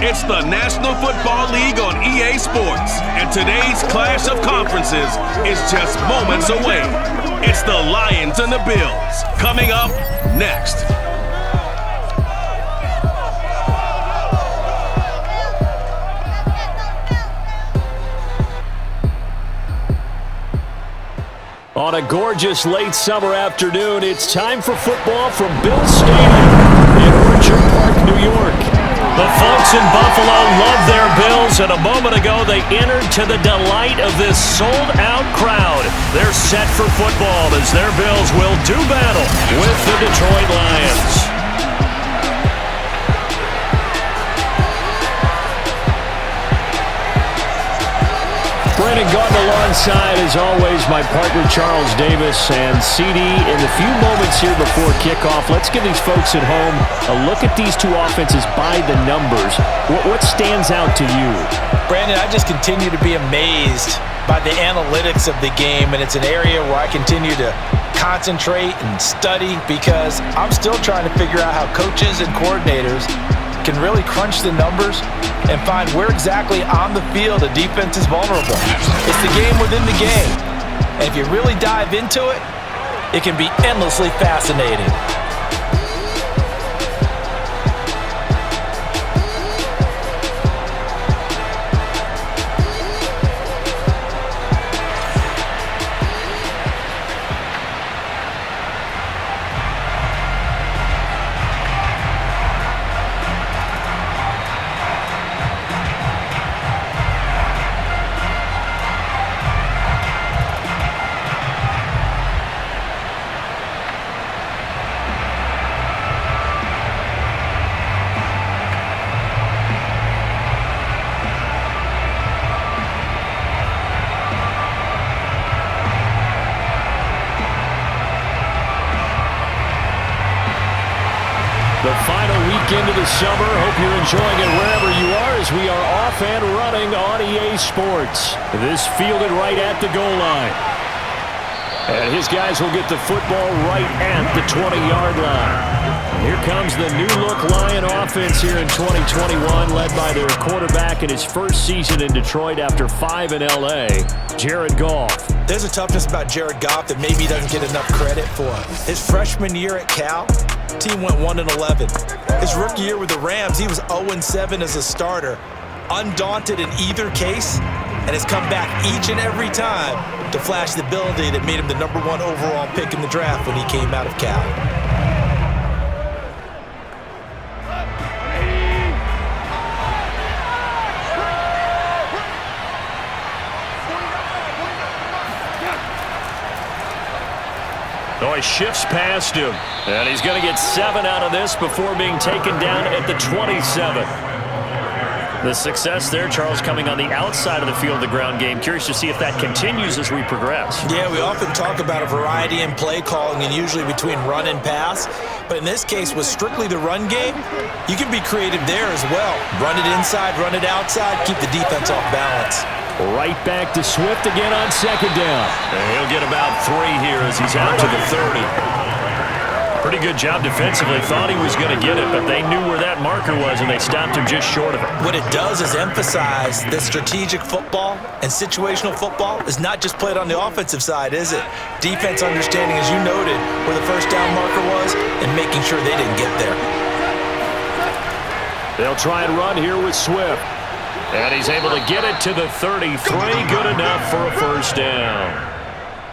It's the National Football League on EA Sports, and today's clash of conferences is just moments away. It's the Lions and the Bills, coming up next. On a gorgeous late summer afternoon, it's time for football from Bills Stadium in Orchard Park, New York. The folks in Buffalo love their Bills, and a moment ago they entered to the delight of this sold-out crowd. They're set for football as their Bills will do battle with the Detroit Lions. Brandon Gardner alongside, as always, my partner Charles Davis and CD. In the few moments here before kickoff, let's give these folks at home a look at these two offenses by the numbers. What stands out to you? Brandon, I just continue to be amazed by the analytics of the game, and it's an area where I continue to concentrate and study because I'm still trying to figure out how coaches and coordinators can really crunch the numbers and find where exactly on the field a defense is vulnerable. It's the game within the game. And if you really dive into it, it can be endlessly fascinating. The final weekend of the summer. Hope you're enjoying it wherever you are as we are off and running on EA Sports. This fielded right at the goal line. And his guys will get the football right at the 20-yard line. And here comes the new-look Lion offense here in 2021, led by their quarterback in his first season in Detroit after 5 in L.A., Jared Goff. There's a toughness about Jared Goff that maybe he doesn't get enough credit for. His freshman year at Cal, team went 1-11. His rookie year with the Rams, he was 0-7 as a starter, undaunted in either case, and has come back each and every time to flash the ability that made him the #1 overall pick in the draft when he came out of Cal. Oh, he shifts past him, and he's going to get 7 out of this before being taken down at the 27. The success there, Charles, coming on the outside of the field, the ground game. Curious to see if that continues as we progress. Yeah, we often talk about a variety in play calling and usually between run and pass. But in this case, with strictly the run game, you can be creative there as well. Run it inside, run it outside, keep the defense off balance. Right back to Swift again on second down. And he'll get about 3 here as he's out to the 30. Pretty good job defensively. Thought he was going to get it, but they knew where that marker was, and they stopped him just short of it. What it does is emphasize that strategic football and situational football is not just played on the offensive side, is it? Defense understanding, as you noted, where the first down marker was and making sure they didn't get there. They'll try and run here with Swift. And he's able to get it to the 33. Good enough for a first down.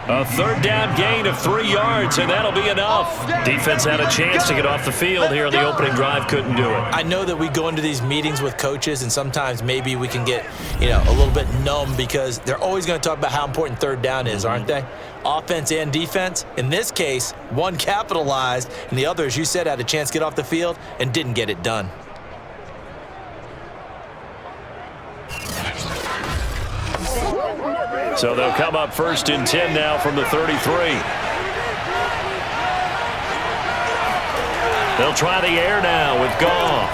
A third down gain of 3 yards, and that'll be enough. Defense had a chance to get off the field here on the opening drive, couldn't do it. I know that we go into these meetings with coaches, and sometimes maybe we can get, a little bit numb because they're always going to talk about how important third down is, aren't they? Offense and defense. In this case, one capitalized, and the other, as you said, had a chance to get off the field and didn't get it done. So they'll come up 1st and 10 now from the 33. They'll try the air now with Goff.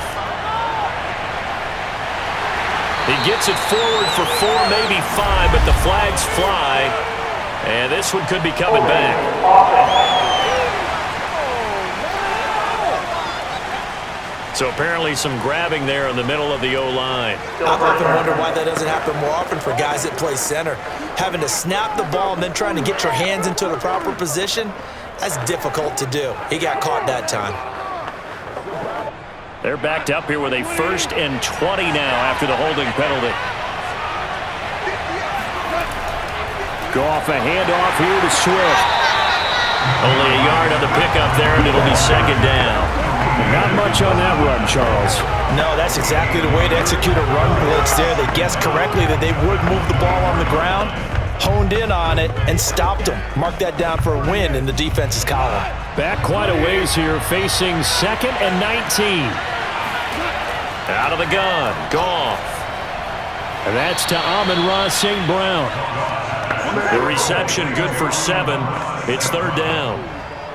He gets it forward for 4, maybe 5, but the flags fly. And this one could be coming back. So apparently some grabbing there in the middle of the O-line. I've often wondered why that doesn't happen more often for guys that play center. Having to snap the ball and then trying to get your hands into the proper position, that's difficult to do. He got caught that time. They're backed up here with a 1st and 20 now after the holding penalty. Goff, a handoff here to Swift. Only a yard on the pickup there, and it'll be 2nd down. Not much on that run, Charles. No, that's exactly the way to execute a run blitz there. They guessed correctly that they would move the ball on the ground, honed in on it, and stopped them. Mark that down for a win in the defense's column. Back quite a ways here, facing 2nd and 19. Out of the gun, Goff. And that's to Amon-Ra St. Brown. The reception good for 7. It's 3rd down.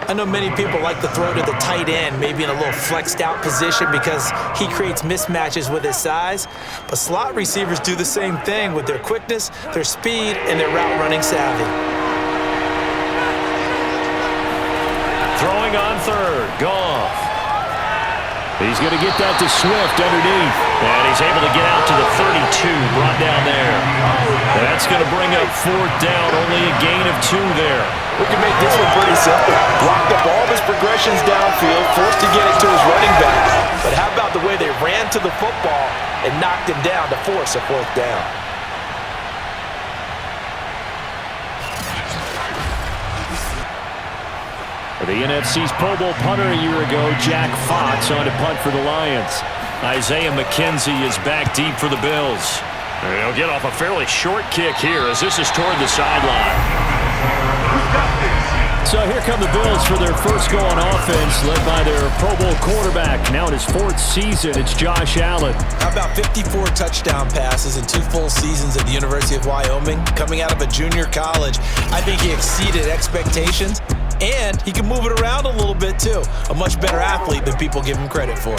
I know many people like to throw to the tight end, maybe in a little flexed out position because he creates mismatches with his size. But slot receivers do the same thing with their quickness, their speed, and their route running savvy. Throwing on 3rd, Goff. He's going to get that to Swift underneath. And he's able to get out to the 32, brought down there. That's going to bring up 4th down, only a gain of 2 there. We can make this one pretty simple. Blocked up all of his progressions downfield, forced to get it to his running back. But how about the way they ran to the football and knocked him down to force a 4th down? The NFC's Pro Bowl punter a year ago, Jack Fox, on to punt for the Lions. Isaiah McKenzie is back deep for the Bills. They'll get off a fairly short kick here as this is toward the sideline. So here come the Bills for their first go on offense, led by their Pro Bowl quarterback. Now in his 4th season, it's Josh Allen. How about 54 touchdown passes in 2 full seasons at the University of Wyoming? Coming out of a junior college, I think he exceeded expectations, and he can move it around a little bit too. A much better athlete than people give him credit for.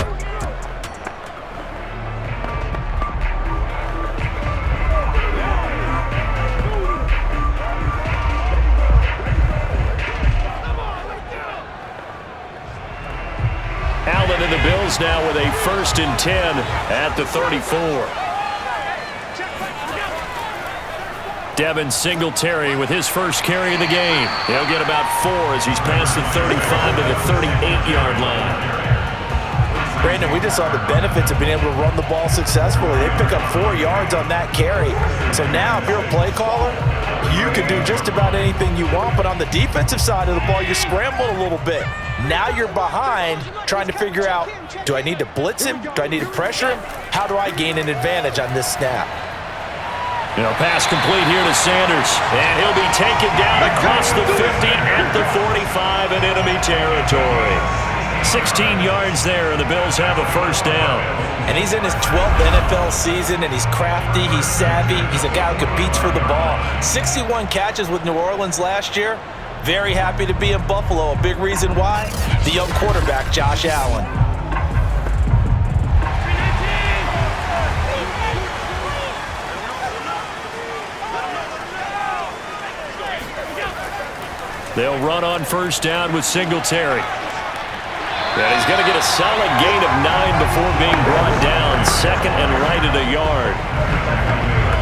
Allen and the Bills now with a 1st and 10 at the 34. Devin Singletary with his first carry of the game. He'll get about 4 as he's past the 35 to the 38-yard line. Brandon, we just saw the benefits of being able to run the ball successfully. They pick up 4 yards on that carry. So now, if you're a play caller, you can do just about anything you want. But on the defensive side of the ball, you're scrambling a little bit. Now you're behind, trying to figure out, do I need to blitz him? Do I need to pressure him? How do I gain an advantage on this snap? Pass complete here to Sanders. And he'll be taken down across the 50 at the 45 in enemy territory. 16 yards there, and the Bills have a 1st down. And he's in his 12th NFL season, and he's crafty, he's savvy, he's a guy who competes for the ball. 61 catches with New Orleans last year. Very happy to be in Buffalo. A big reason why? The young quarterback, Josh Allen. They'll run on 1st down with Singletary. And he's going to get a solid gain of 9 before being brought down. 2nd and right at a yard.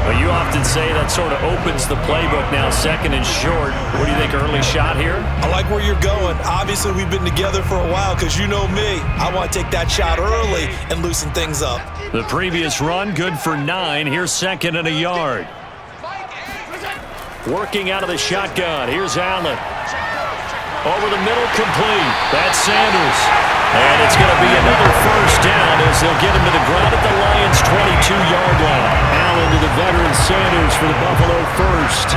Well, you often say that sort of opens the playbook now, 2nd and short. What do you think, early shot here? I like where you're going. Obviously, we've been together for a while because you know me. I want to take that shot early and loosen things up. The previous run, good for 9. Here's 2nd and a yard. Working out of the shotgun. Here's Allen. Over the middle, complete. That's Sanders. And it's going to be another 1st down as they'll get him to the ground at the Lions' 22-yard line. Allen to the veteran Sanders for the Buffalo 1st.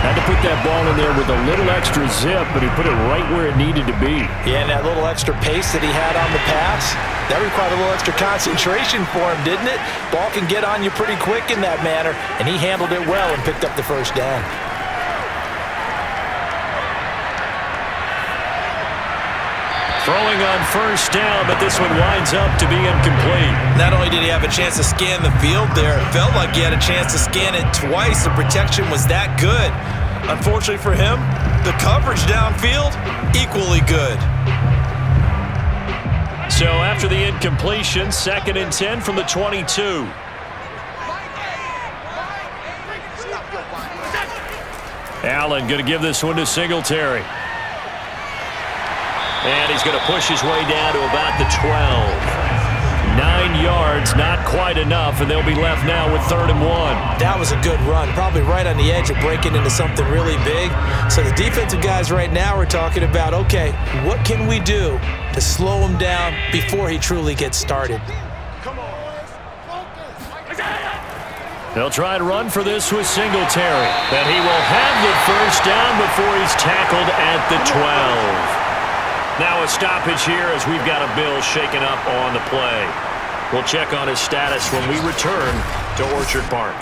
Had to put that ball in there with a little extra zip, but he put it right where it needed to be. Yeah, and that little extra pace that he had on the pass, that required a little extra concentration for him, didn't it? Ball can get on you pretty quick in that manner, and he handled it well and picked up the 1st down. Throwing on 1st down, but this one winds up to be incomplete. Not only did he have a chance to scan the field there, it felt like he had a chance to scan it twice. The protection was that good. Unfortunately for him, the coverage downfield, equally good. So after the incompletion, 2nd and 10 from the 22. Allen going to give this one to Singletary. And he's going to push his way down to about the 12. 9 yards, not quite enough, and they'll be left now with 3rd and 1. That was a good run, probably right on the edge of breaking into something really big. So the defensive guys right now are talking about, okay, what can we do to slow him down before he truly gets started? They'll try and run for this with Singletary. And he will have the first down before he's tackled at the 12. Now a stoppage here as we've got a Bill shaken up on the play. We'll check on his status when we return to Orchard Park.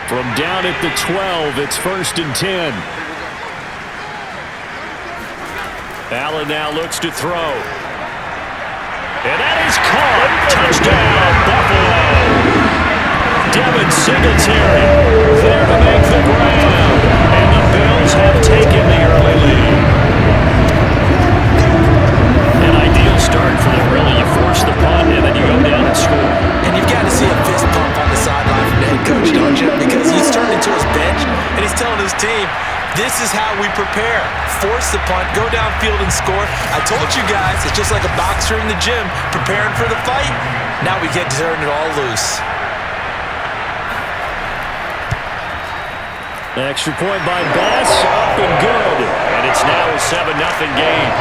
From down at the 12, it's 1st and 10. Allen now looks to throw. And that is caught. Touchdown, Buffalo. Devin Singletary there to make the grab. And the Bills have taken the early lead. An ideal start for them, really. You force the punt, and then you go down and score. And you've got to see a fist pump on the sideline from the head coach, don't you? Because he's turned into his bench, and he's telling his team, this is how we prepare. Force the punt, go downfield and score. I told you guys, it's just like a boxer in the gym preparing for the fight. Now we get to turn it all loose. Extra point by Bass, up and good. And it's now a 7-0 game.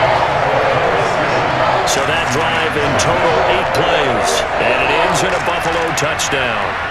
So that drive in total 8 plays. And it ends in a Buffalo touchdown.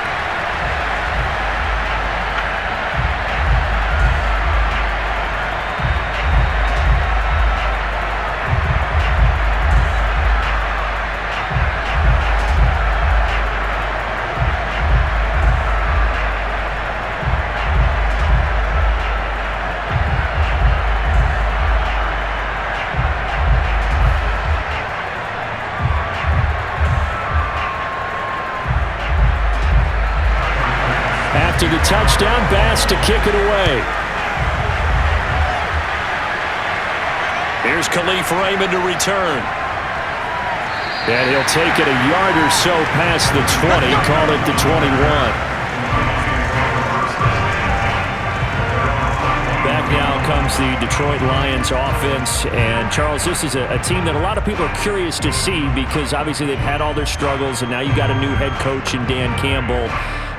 To the touchdown, Bass to kick it away. Here's Khalif Raymond to return. And he'll take it a yard or so past the 20, call it the 21. Back now comes the Detroit Lions offense. And, Charles, this is a team that a lot of people are curious to see because obviously they've had all their struggles, and now you've got a new head coach in Dan Campbell.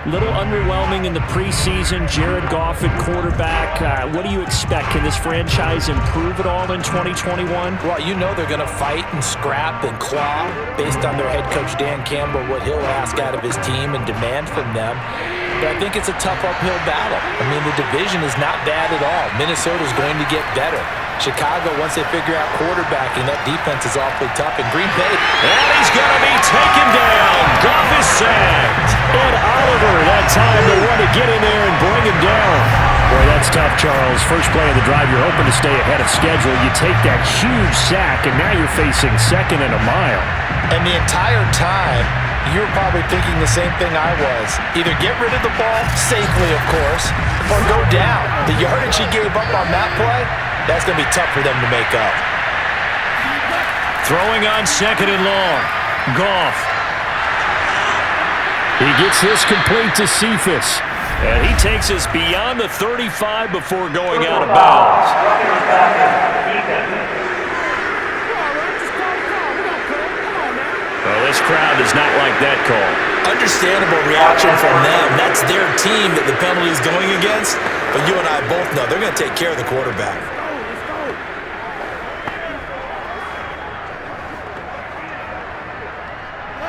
Little underwhelming in the preseason. Jared Goff at quarterback. What do you expect? Can this franchise improve at all in 2021? Well, you know they're going to fight and scrap and claw based on their head coach Dan Campbell, what he'll ask out of his team and demand from them. But I think it's a tough uphill battle. I mean, the division is not bad at all. Minnesota's going to get better. Chicago, once they figure out quarterbacking, that defense is awfully tough. And Green Bay. And he's going to be taken down. Goff is sacked. And Oliver, that time to want to get in there and bring him down. Boy, that's tough, Charles. First play of the drive, you're hoping to stay ahead of schedule. You take that huge sack, and now you're facing 2nd and a mile. And the entire time, you were probably thinking the same thing I was. Either get rid of the ball, safely, of course, or go down. The yardage he gave up on that play, that's going to be tough for them to make up. Throwing on 2nd and long. Goff. He gets this complete to Cephas. And he takes us beyond the 35 before going out of bounds. Well, this crowd does not like that call. Understandable reaction from them. That's their team that the penalty is going against. But you and I both know they're going to take care of the quarterback.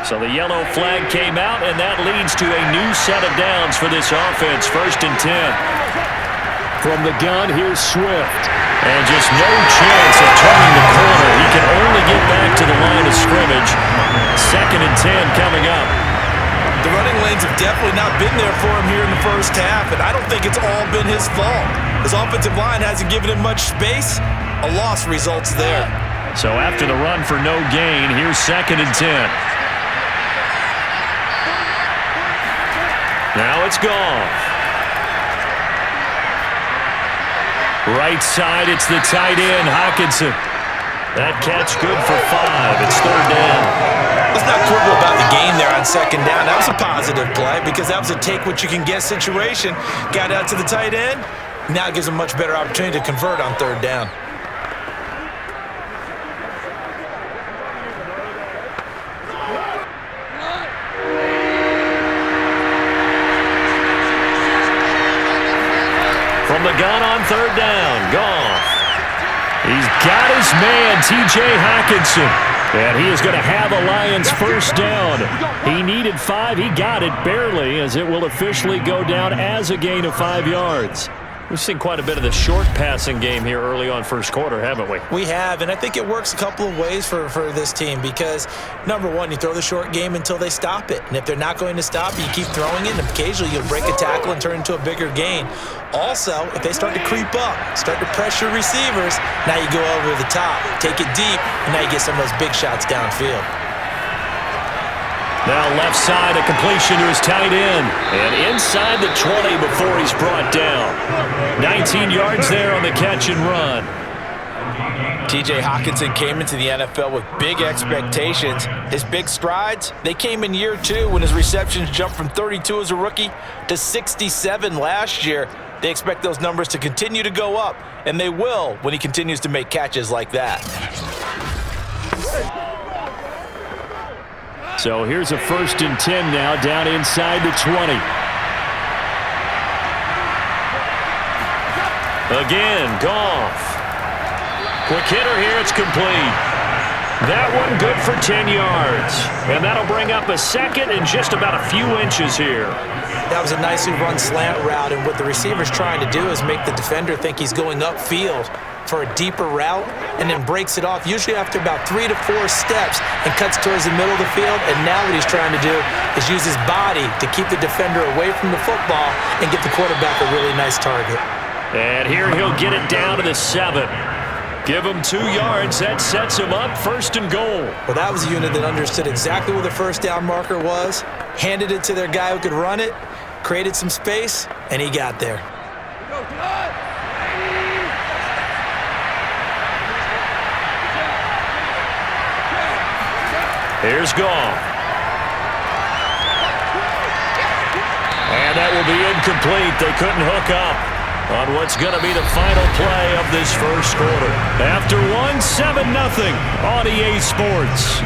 So the yellow flag came out, and that leads to a new set of downs for this offense. 1st and 10. From the gun, here's Swift. And just no chance of turning the corner. He can only get back to the line of scrimmage. 2nd and 10 coming up. The running lanes have definitely not been there for him here in the first half, and I don't think it's all been his fault. His offensive line hasn't given him much space. A loss results there. So after the run for no gain, here's 2nd and 10. Now it's Goff. Right side, it's the tight end, Hockenson. That catch good for 5. It's 3rd down. Let's not quibble about the gain there on 2nd down. That was a positive play because that was a take-what-you-can-get situation. Got out to the tight end. Now it gives him a much better opportunity to convert on 3rd down. From the gun on 3rd down, Goff. He's got his man, T.J. Hockenson. And he is going to have a Lions first down. He needed 5. He got it barely, as it will officially go down as a gain of 5 yards. We've seen quite a bit of the short passing game here early on first quarter, haven't we? We have, and I think it works a couple of ways for this team because, number one, you throw the short game until they stop it. And if they're not going to stop it, you keep throwing it, and occasionally you'll break a tackle and turn into a bigger gain. Also, if they start to creep up, start to pressure receivers, now you go over the top, take it deep, and now you get some of those big shots downfield. Now left side, a completion to his tight end. And inside the 20 before he's brought down. 19 yards there on the catch and run. T.J. Hockenson came into the NFL with big expectations. His big strides, they came in year 2 when his receptions jumped from 32 as a rookie to 67 last year. They expect those numbers to continue to go up, and they will when he continues to make catches like that. So here's a 1st and 10 now, down inside the 20. Again, Goff. Quick hitter here, it's complete. That one good for 10 yards. And that'll bring up a 2nd and just about a few inches here. That was a nicely run slant route, and what the receiver's trying to do is make the defender think he's going upfield for a deeper route and then breaks it off, usually after about 3 to 4 steps, and cuts towards the middle of the field. And now what he's trying to do is use his body to keep the defender away from the football and get the quarterback a really nice target. And here he'll get it down to the 7. Give him 2 yards. That sets him up 1st and goal. Well, that was a unit that understood exactly where the first down marker was, handed it to their guy who could run it, created some space, and he got there. Here's Goff. And that will be incomplete. They couldn't hook up on what's going to be the final play of this first quarter. After 7-0 on EA Sports.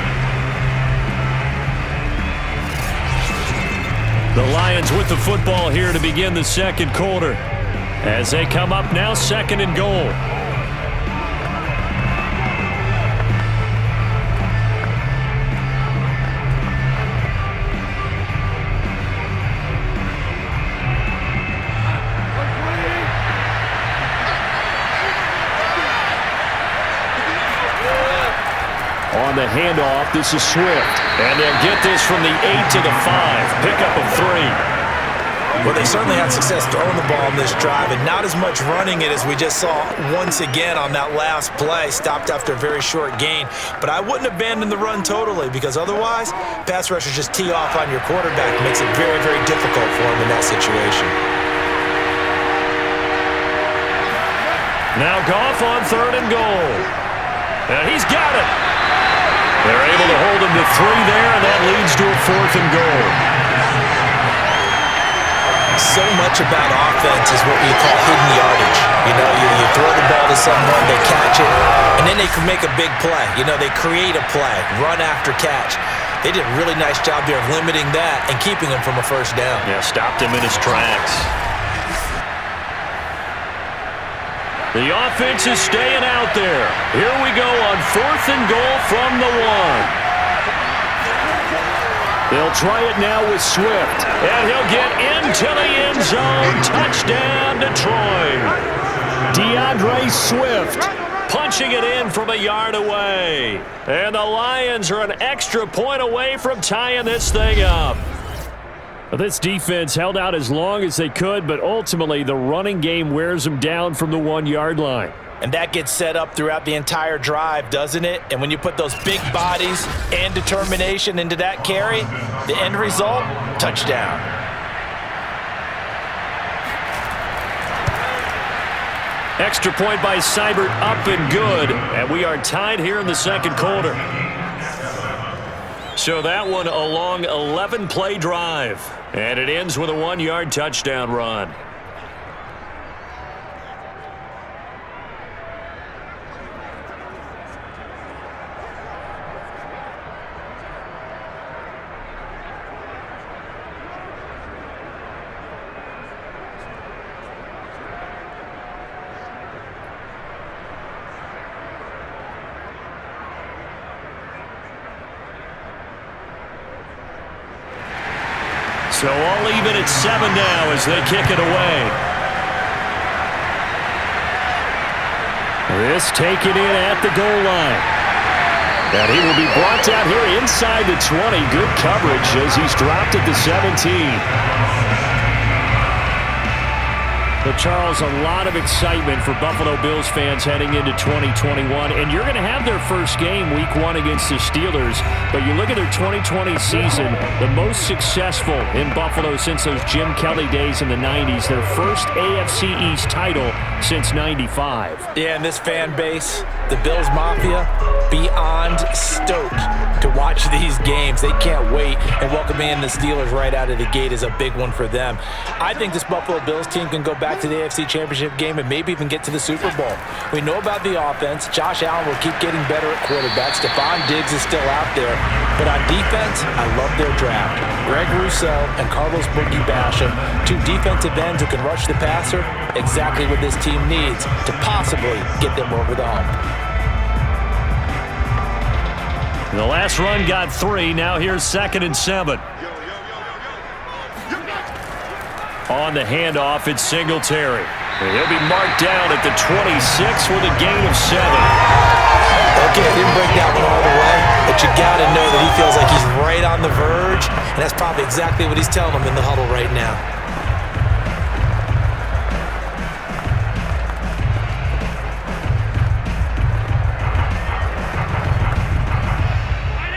The Lions with the football here to begin the second quarter. As they come up now, 2nd and goal. On the handoff, this is Swift. And they'll get this from the 8 to the 5. Pickup of 3. Well, they certainly had success throwing the ball in this drive, and not as much running it as we just saw once again on that last play. Stopped after a very short gain. But I wouldn't abandon the run totally, because otherwise, pass rushers just tee off on your quarterback. It makes it very, very difficult for him in that situation. Now Goff on 3rd and goal. And he's got it. They're able to hold him to 3 there, and that leads to a 4th and goal. So much about offense is what we call hidden yardage. You know, you throw the ball to someone, they catch it, and then they can make a big play. You know, they create a play, run after catch. They did a really nice job there of limiting that and keeping him from a first down. Yeah, stopped him in his tracks. The offense is staying out there. Here we go on 4th and goal from the 1. They'll try it now with Swift. And he'll get into the end zone. Touchdown, Detroit. DeAndre Swift punching it in from a yard away. And the Lions are an extra point away from tying this thing up. This defense held out as long as they could, but ultimately the running game wears them down from the 1-yard line. And that gets set up throughout the entire drive, doesn't it? And when you put those big bodies and determination into that carry, the end result, touchdown. Extra point by Seibert, up and good. And we are tied here in the second quarter. So that one a long 11-play drive. And it ends with a 1-yard touchdown run. So all even at 7 now as they kick it away. This taken in at the goal line. And he will be brought down here inside the 20. Good coverage as he's dropped at the 17. But, Charles, a lot of excitement for Buffalo Bills fans heading into 2021. And you're going to have their first game week 1 against the Steelers. But you look at their 2020 season, the most successful in Buffalo since those Jim Kelly days in the 90s. Their first AFC East title since 95. Yeah, and this fan base, the Bills Mafia, beyond stoked to watch these games. They can't wait, and welcoming in the Steelers right out of the gate is a big one for them. I think this Buffalo Bills team can go back to the AFC Championship game and maybe even get to the Super Bowl. We know about the offense. Josh Allen will keep getting better at quarterback. Stephon Diggs is still out there. But on defense, I love their draft. Greg Rousseau and Carlos Boogie Basham, 2 defensive ends who can rush the passer, exactly what this team needs to possibly get them over the hump. The last run got 3. Now here's 2nd and 7. On the handoff, it's Singletary. And he'll be marked down at the 26 with a gain of 7. Okay, didn't break that one all the way, but you got to know that he feels like he's right on the verge, and that's probably exactly what he's telling them in the huddle right now.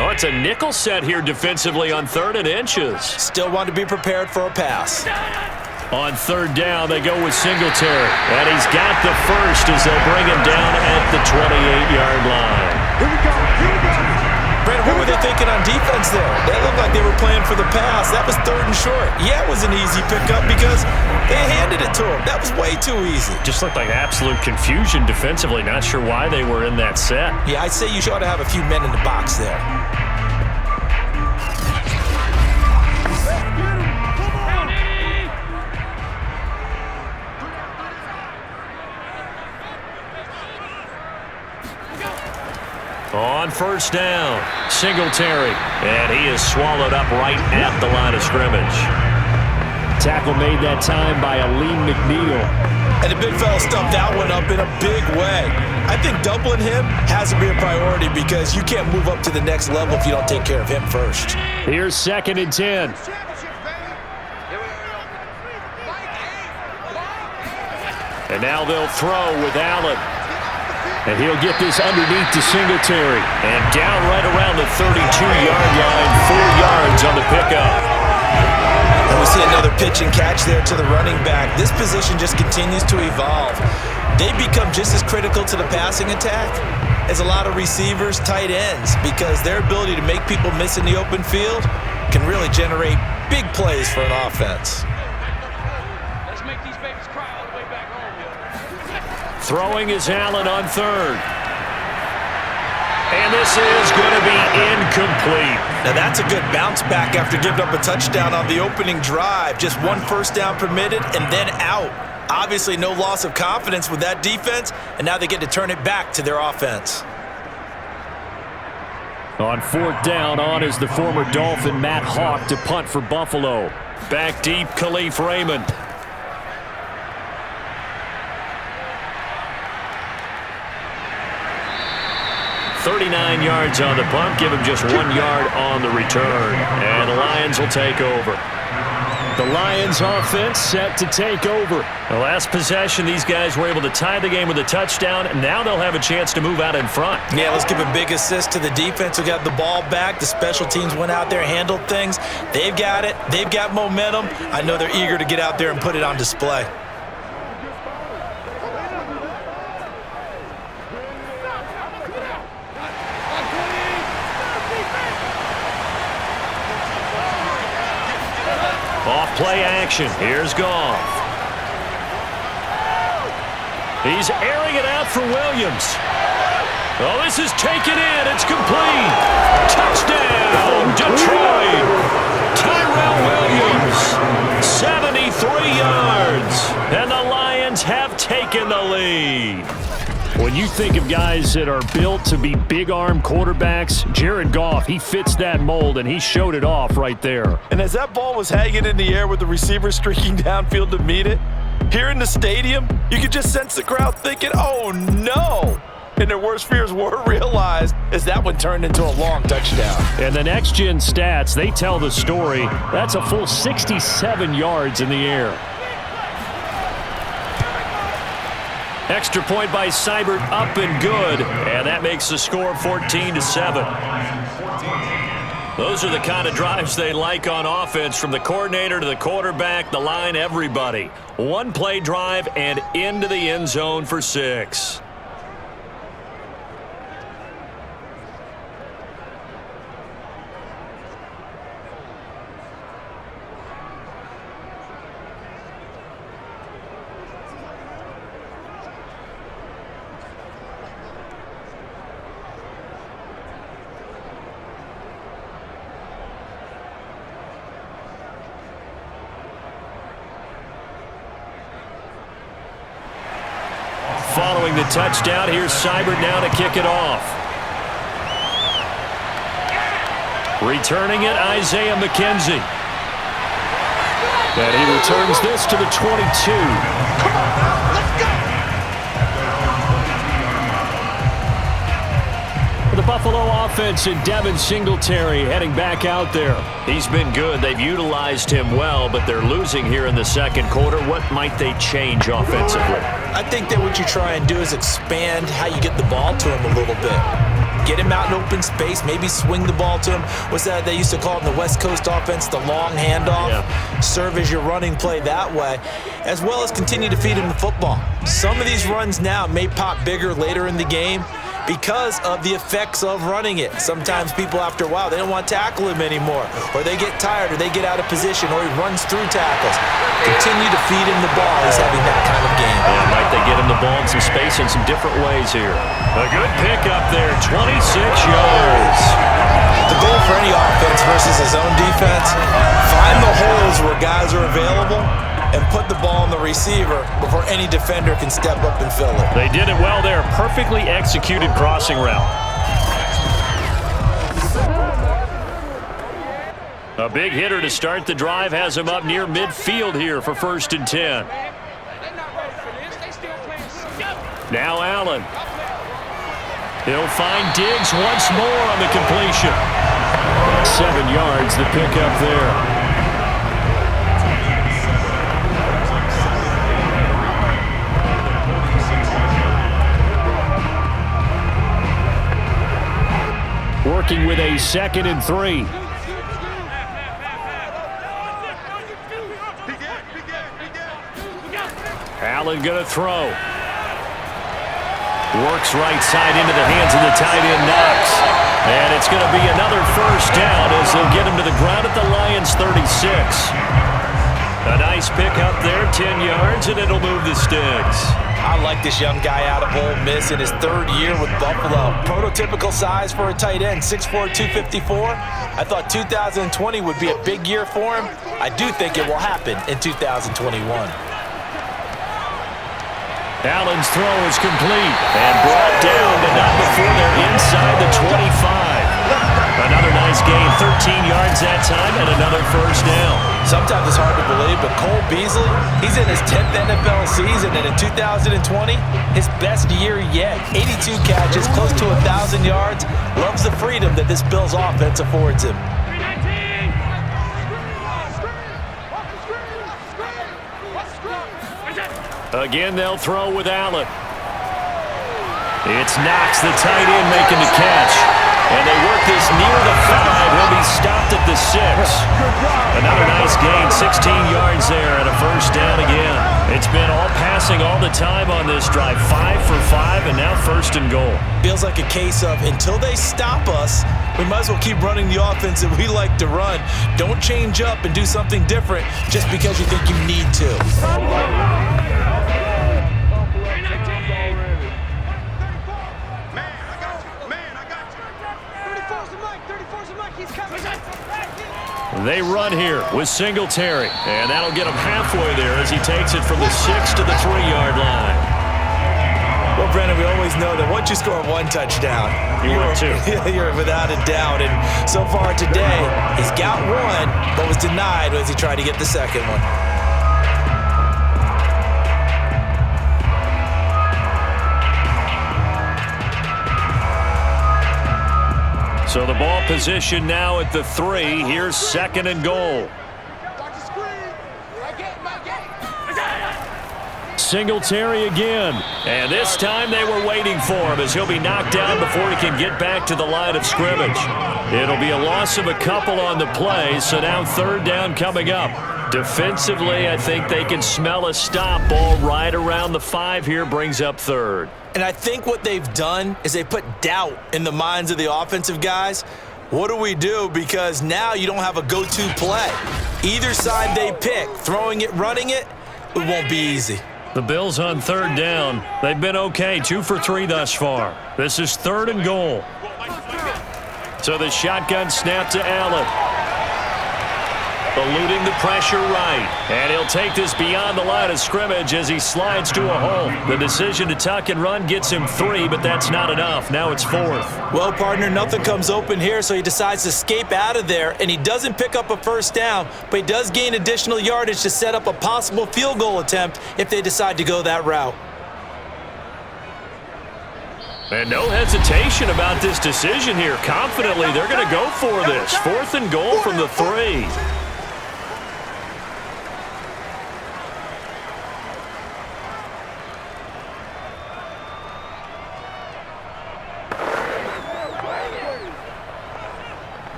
Oh, it's a nickel set here defensively on 3rd and inches. Still want to be prepared for a pass. On 3rd down, they go with Singletary. And he's got the first as they'll bring him down at the 28-yard line. Here we go. Brandon, what were they thinking on defense there? They looked like they were playing for the pass. That was 3rd and short. Yeah, it was an easy pickup because they handed it to him. That was way too easy. Just looked like absolute confusion defensively. Not sure why they were in that set. Yeah, I'd say you ought to have a few men in the box there. On 1st down, Singletary, and he is swallowed up right at the line of scrimmage. Tackle made that time by Aleem McNeil. And the big fella stuffed that one up in a big way. I think doubling him has to be a priority because you can't move up to the next level if you don't take care of him first. Here's 2nd and 10. And now they'll throw with Allen. And he'll get this underneath to Singletary. And down right around the 32-yard line, 4 yards on the pickup. And we see another pitch and catch there to the running back. This position just continues to evolve. They become just as critical to the passing attack as a lot of receivers, tight ends, because their ability to make people miss in the open field can really generate big plays for an offense. Let's make these babies cry all the way back home. Throwing is Allen on 3rd. And this is going to be incomplete. Now that's a good bounce back after giving up a touchdown on the opening drive. Just 1 first down permitted and then out. Obviously no loss of confidence with that defense, and now they get to turn it back to their offense. On 4th down, on is the former Dolphin Matt Hawk to punt for Buffalo. Back deep, Khalif Raymond. 39 yards on the punt, give him just 1 yard on the return. And the Lions will take over. The Lions offense set to take over. The last possession, these guys were able to tie the game with a touchdown, and now they'll have a chance to move out in front. Yeah, let's give a big assist to the defense who got the ball back. The special teams went out there, handled things. They've got it. They've got momentum. I know they're eager to get out there and put it on display. Off-play action. Here's Goff. He's airing it out for Williams. Oh, this is taken in. It's complete. Touchdown, Detroit. Tyrell Williams, 73 yards. And the Lions have taken the lead. When you think of guys that are built to be big-arm quarterbacks, Jared Goff, he fits that mold, and he showed it off right there. And as that ball was hanging in the air with the receiver streaking downfield to meet it, here in the stadium, you could just sense the crowd thinking, oh, no. And their worst fears were realized as that one turned into a long touchdown. And the next-gen stats, they tell the story. That's a full 67 yards in the air. Extra point by Seibert, up and good. And that makes the score 14-7. Those are the kind of drives they like on offense, from the coordinator to the quarterback, the line, everybody. One-play drive and into the end zone for 6. Following the touchdown, here's Seibert now to kick it off. Returning it, Isaiah McKenzie. And he returns this to the 22. Come on now, let's go! The Buffalo offense and Devin Singletary heading back out there. He's been good. They've utilized him well, but they're losing here in the second quarter. What might they change offensively? I think that what you try and do is expand how you get the ball to him a little bit. Get him out in open space, maybe swing the ball to him. What's that they used to call it in the West Coast offense, the long handoff? Yeah. Serve as your running play that way, as well as continue to feed him the football. Some of these runs now may pop bigger later in the game because of the effects of running it. Sometimes people, after a while, they don't want to tackle him anymore, or they get tired, or they get out of position, or he runs through tackles. Continue to feed him the ball. He's having that kind of game. Yeah, might they get him the ball in some space in some different ways here. A good pickup there, 26 yards. The goal for any offense versus his own defense, find the holes where guys are available and put the ball on the receiver before any defender can step up and fill it. They did it well there. Perfectly executed crossing route. A big hitter to start the drive has him up near midfield here for 1st and 10. Now Allen. He'll find Diggs once more on the completion. 7 yards, the pickup there. Working with a 2nd and 3. Allen going to throw. Works right side into the hands of the tight end, Knox. And it's going to be another 1st down as they'll get him to the ground at the Lions' 36. A nice pickup there, 10 yards, and it'll move the sticks. I like this young guy out of Ole Miss in his 3rd year with Buffalo. Prototypical size for a tight end, 6'4", 254. I thought 2020 would be a big year for him. I do think it will happen in 2021. Allen's throw is complete and brought down, but not before they're inside the 25. Another nice gain, 13 yards that time, and another 1st down. Sometimes it's hard to believe, but Cole Beasley, he's in his 10th NFL season, and in 2020, his best year yet. 82 catches, close to 1,000 yards. Loves the freedom that this Bills offense affords him. Again, they'll throw with Allen. It's Knox, the tight end, making the catch. And they work this near the 5. He'll be stopped at the 6. Another nice gain, 16 yards there and a first down again. It's been all passing all the time on this drive. 5 for 5 and now first and goal. Feels like a case of until they stop us, we might as well keep running the offense that we like to run. Don't change up and do something different just because you think you need to. They run here with Singletary, and that'll get him halfway there as he takes it from the 6 to the 3-yard line. Well, Brennan, we always know that once you score one touchdown, you're without a doubt. And so far today, he's got one, but was denied as he tried to get the second one. So the ball position now at the 3. Here's second and goal. Singletary again. And this time they were waiting for him as he'll be knocked down before he can get back to the line of scrimmage. It'll be a loss of a couple on the play, so now third down coming up. Defensively, I think they can smell a stop. Ball right around the 5 here brings up third. And I think what they've done is they put doubt in the minds of the offensive guys. What do we do? Because now you don't have a go-to play. Either side they pick, throwing it, running it, it won't be easy. The Bills on third down. They've been okay, 2 for 3 thus far. This is third and goal. So the shotgun snap to Allen. Eluding the pressure right. And he'll take this beyond the line of scrimmage as he slides to a hole. The decision to tuck and run gets him 3, but that's not enough. Now it's 4th. Well, partner, nothing comes open here, so he decides to escape out of there, and he doesn't pick up a first down, but he does gain additional yardage to set up a possible field goal attempt if they decide to go that route. And no hesitation about this decision here. Confidently, they're going to go for this. 4th and goal from the 3.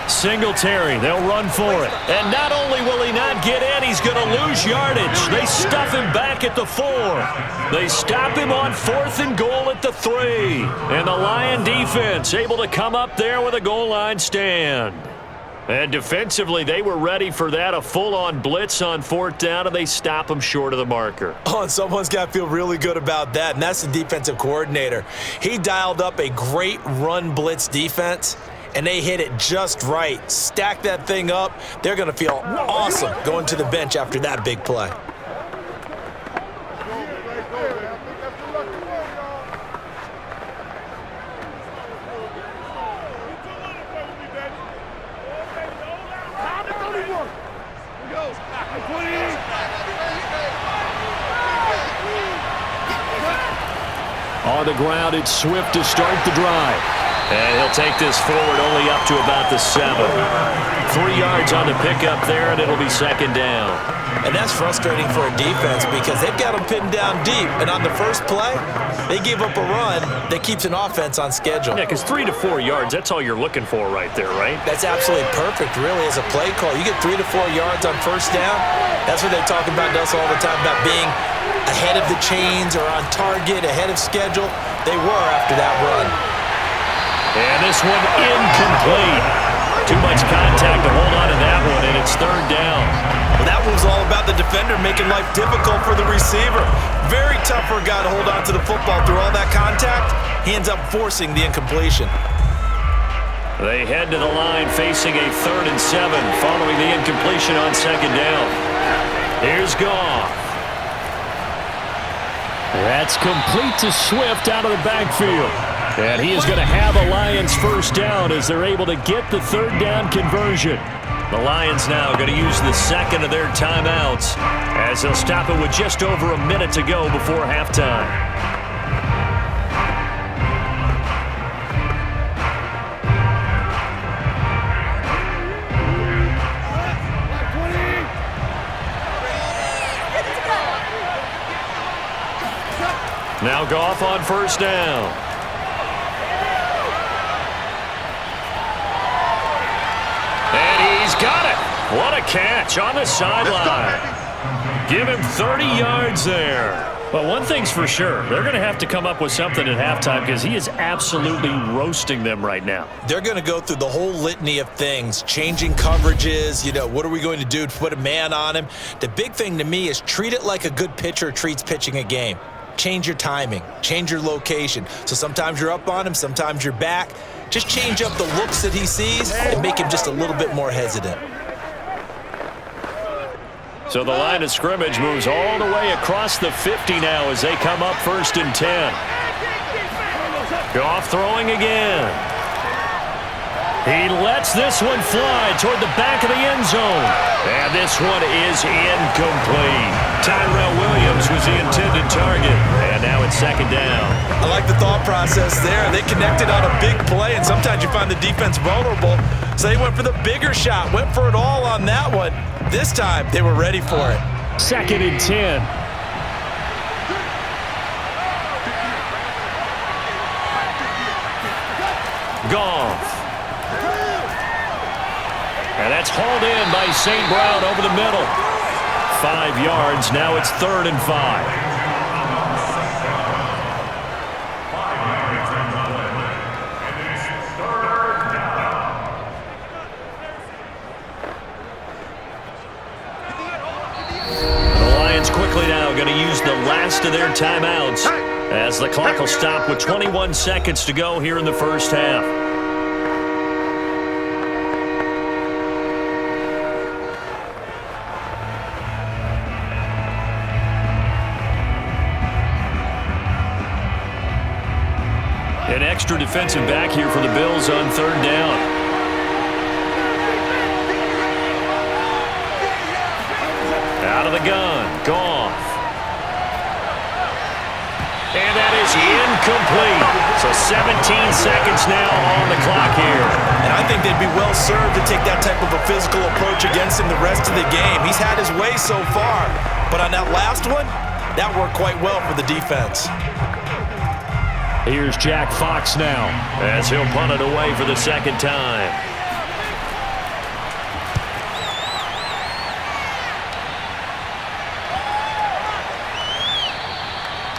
Singletary, they'll run for it. And not only will he not get in, he's going to lose yardage. They stuff him back at the 4. They stop him on 4th and goal at the 3. And the Lion defense able to come up there with a goal line stand. And defensively, they were ready for that, a full-on blitz on 4th down, and they stop him short of the marker. Oh, and someone's got to feel really good about that, and that's the defensive coordinator. He dialed up a great run blitz defense, and they hit it just right. Stack that thing up. They're going to feel awesome going to the bench after that big play. On the ground, it's Swift to start the drive. And he'll take this forward only up to about the 7. 3 yards on the pickup there, and it'll be second down. And that's frustrating for a defense because they've got them pinned down deep. And on the first play, they give up a run that keeps an offense on schedule. Yeah, because 3 to 4 yards, that's all you're looking for right there, right? That's absolutely perfect, really, as a play call. You get 3 to 4 yards on first down. That's what they talk about to us all the time, about being ahead of the chains or on target, ahead of schedule. They were after that run. And this one incomplete. Too much contact to hold on to that one, and it's third down. Well, that one's all about the defender making life difficult for the receiver. Very tough for a guy to hold on to the football through all that contact. He ends up forcing the incompletion. They head to the line facing a 3rd and 7 following the incompletion on second down. Here's Goff. That's complete to Swift out of the backfield. And he is going to have a Lions first down as they're able to get the third down conversion. The Lions now going to use the second of their timeouts as they'll stop it with just over a minute to go before halftime. Now Goff on first down. And he's got it. What a catch on the sideline. Give him 30 yards there. But one thing's for sure, they're going to have to come up with something at halftime because he is absolutely roasting them right now. They're going to go through the whole litany of things, changing coverages, what are we going to do to put a man on him? The big thing to me is treat it like a good pitcher treats pitching a game. Change your timing, change your location. So sometimes you're up on him, sometimes you're back. Just change up the looks that he sees and make him just a little bit more hesitant. So the line of scrimmage moves all the way across the 50 now as they come up 1st and 10. Goff throwing again. He lets this one fly toward the back of the end zone. And this one is incomplete. Tyrell Williams was the intended target. And now it's 2nd down. I like the thought process there. They connected on a big play, and sometimes you find the defense vulnerable. So they went for the bigger shot, went for it all on that one. This time, they were ready for it. 2nd and 10. Goff. And that's hauled in by St. Brown over the middle. 5 yards. Now it's 3rd and 5. Quickly now going to use the last of their timeouts as the clock will stop with 21 seconds to go here in the first half. An extra defensive back here for the Bills on 3rd down. Out of the gun, Goff. And that is incomplete. So 17 seconds now on the clock here. And I think they'd be well served to take that type of a physical approach against him the rest of the game. He's had his way so far. But on that last one, that worked quite well for the defense. Here's Jack Fox now as he'll punt it away for the 2nd time.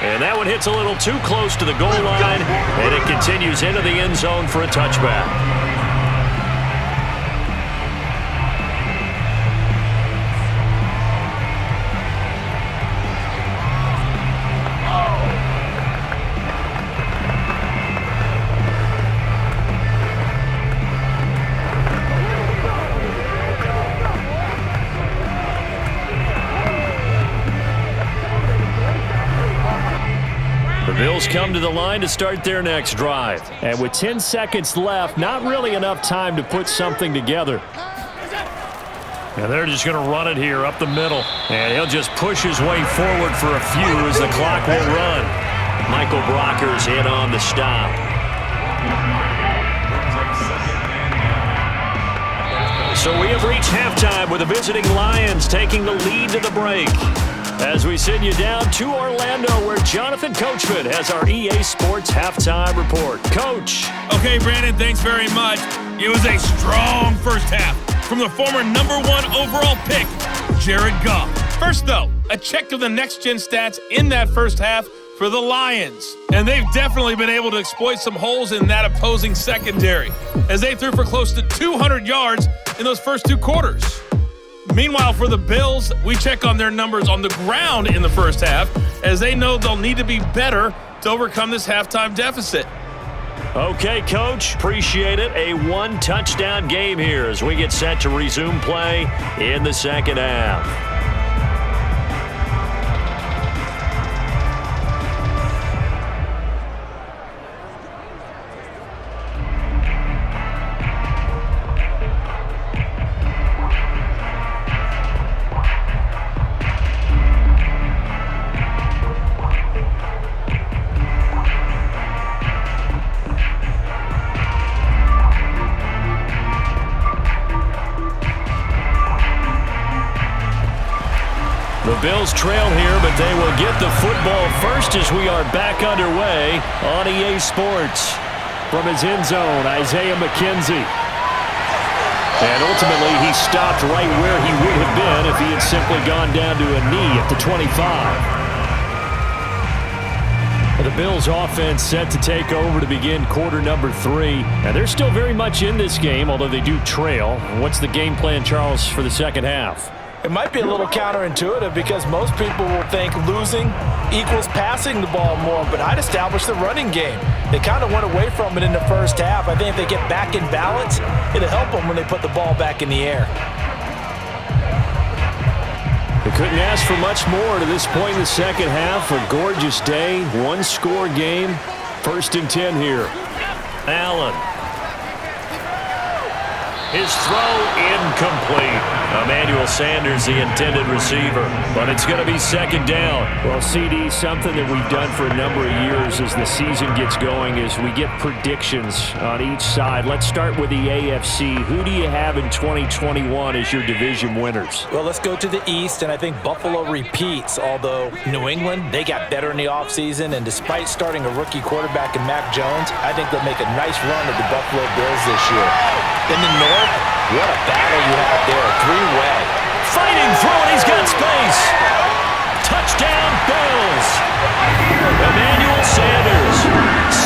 And that one hits a little too close to the goal line, and it continues into the end zone for a touchback. Bills come to the line to start their next drive. And with 10 seconds left, not really enough time to put something together. And they're just going to run it here up the middle. And he'll just push his way forward for a few as the clock will run. Michael Brocker's in on the stop. So we have reached halftime with the visiting Lions taking the lead to the break. As we send you down to Orlando, where Jonathan Coachman has our EA Sports halftime report. Coach. Okay, Brandon, thanks very much. It was a strong first half from the former #1 overall pick, Jared Goff. First, though, a check of the next-gen stats in that first half for the Lions. And they've definitely been able to exploit some holes in that opposing secondary, as they threw for close to 200 yards in those first 2 quarters. Meanwhile, for the Bills, we check on their numbers on the ground in the first half, as they know they'll need to be better to overcome this halftime deficit. Okay, Coach, appreciate it. A 1-touchdown game here as we get set to resume play in the second half. The Bills trail here, but they will get the football first as we are back underway on EA Sports. From his end zone, Isaiah McKenzie. And ultimately, he stopped right where he would have been if he had simply gone down to a knee at the 25. The Bills offense set to take over to begin quarter number 3. And they're still very much in this game, although they do trail. What's the game plan, Charles, for the second half? It might be a little counterintuitive because most people will think losing equals passing the ball more, but I'd establish the running game. They kind of went away from it in the first half. I think if they get back in balance, it'll help them when they put the ball back in the air. They couldn't ask for much more to this point in the second half. A gorgeous day, one-score game. 1st and 10 here. Allen. His throw incomplete. Emmanuel Sanders, the intended receiver. But it's going to be 2nd down. Well, CD, something that we've done for a number of years as the season gets going is we get predictions on each side. Let's start with the AFC. Who do you have in 2021 as your division winners? Well, let's go to the East, and I think Buffalo repeats, although New England, they got better in the offseason, and despite starting a rookie quarterback in Mac Jones, I think they'll make a nice run at the Buffalo Bills this year. In the North, what a battle you have there. 3-way. Fighting through it. He's got space. Touchdown, Bills. Emmanuel Sanders,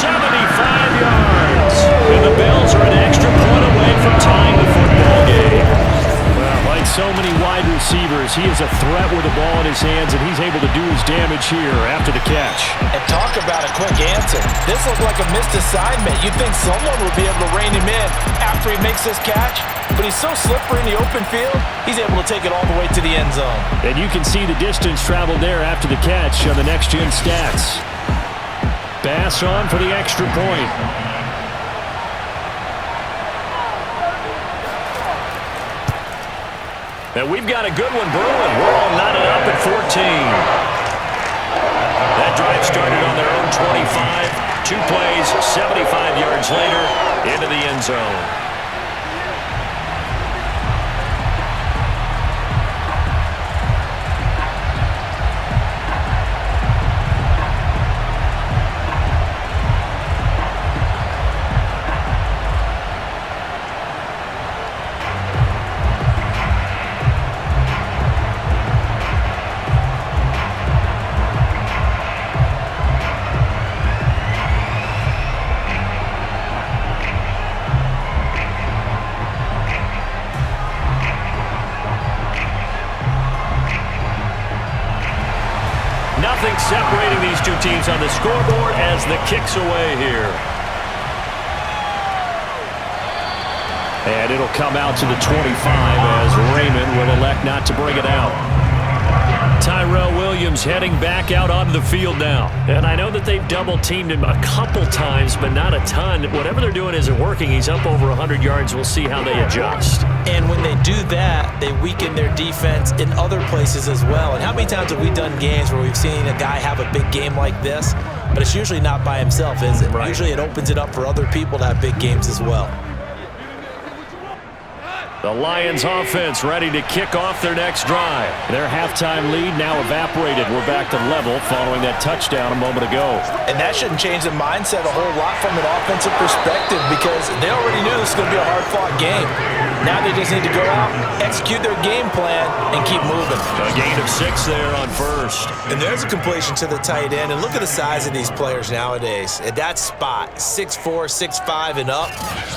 75 yards. And the Bills are an extra point away from tying the football game. Well, like so many wide receivers, he is a threat with the ball in his hands, and he's able to do his damage here after the catch. And talk about a quick answer. This looked like a missed assignment. You'd think someone would be able to rein him in after he makes this catch, but he's so slippery in the open field, he's able to take it all the way to the end zone. And you can see the distance traveled there after the catch on the next-gen stats. Bass on for the extra point. And we've got a good one brewing. We're all knotted up at 14. That drive started on their own 25. 2 plays, 75 yards later, into the end zone. Nothing separating these two teams on the scoreboard as the kick's away here. And it'll come out to the 25 as Raymond will elect not to bring it out. Tyrell Williams heading back out onto the field now. And I know that they've double-teamed him a couple times, but not a ton. Whatever they're doing isn't working. He's up over 100 yards. We'll see how they adjust. And when they do that, they weaken their defense in other places as well. And how many times have we done games where we've seen a guy have a big game like this, but it's usually not by himself, is it? Right. Usually it opens it up for other people to have big games as well. The Lions offense ready to kick off their next drive. Their halftime lead now evaporated. We're back to level following that touchdown a moment ago. And that shouldn't change the mindset a whole lot from an offensive perspective because they already knew this was going to be a hard-fought game. Now they just need to go out, execute their game plan, and keep moving. A gain of 6 there on first. And there's a completion to the tight end. And look at the size of these players nowadays. At that spot, 6'4", 6'5", and up.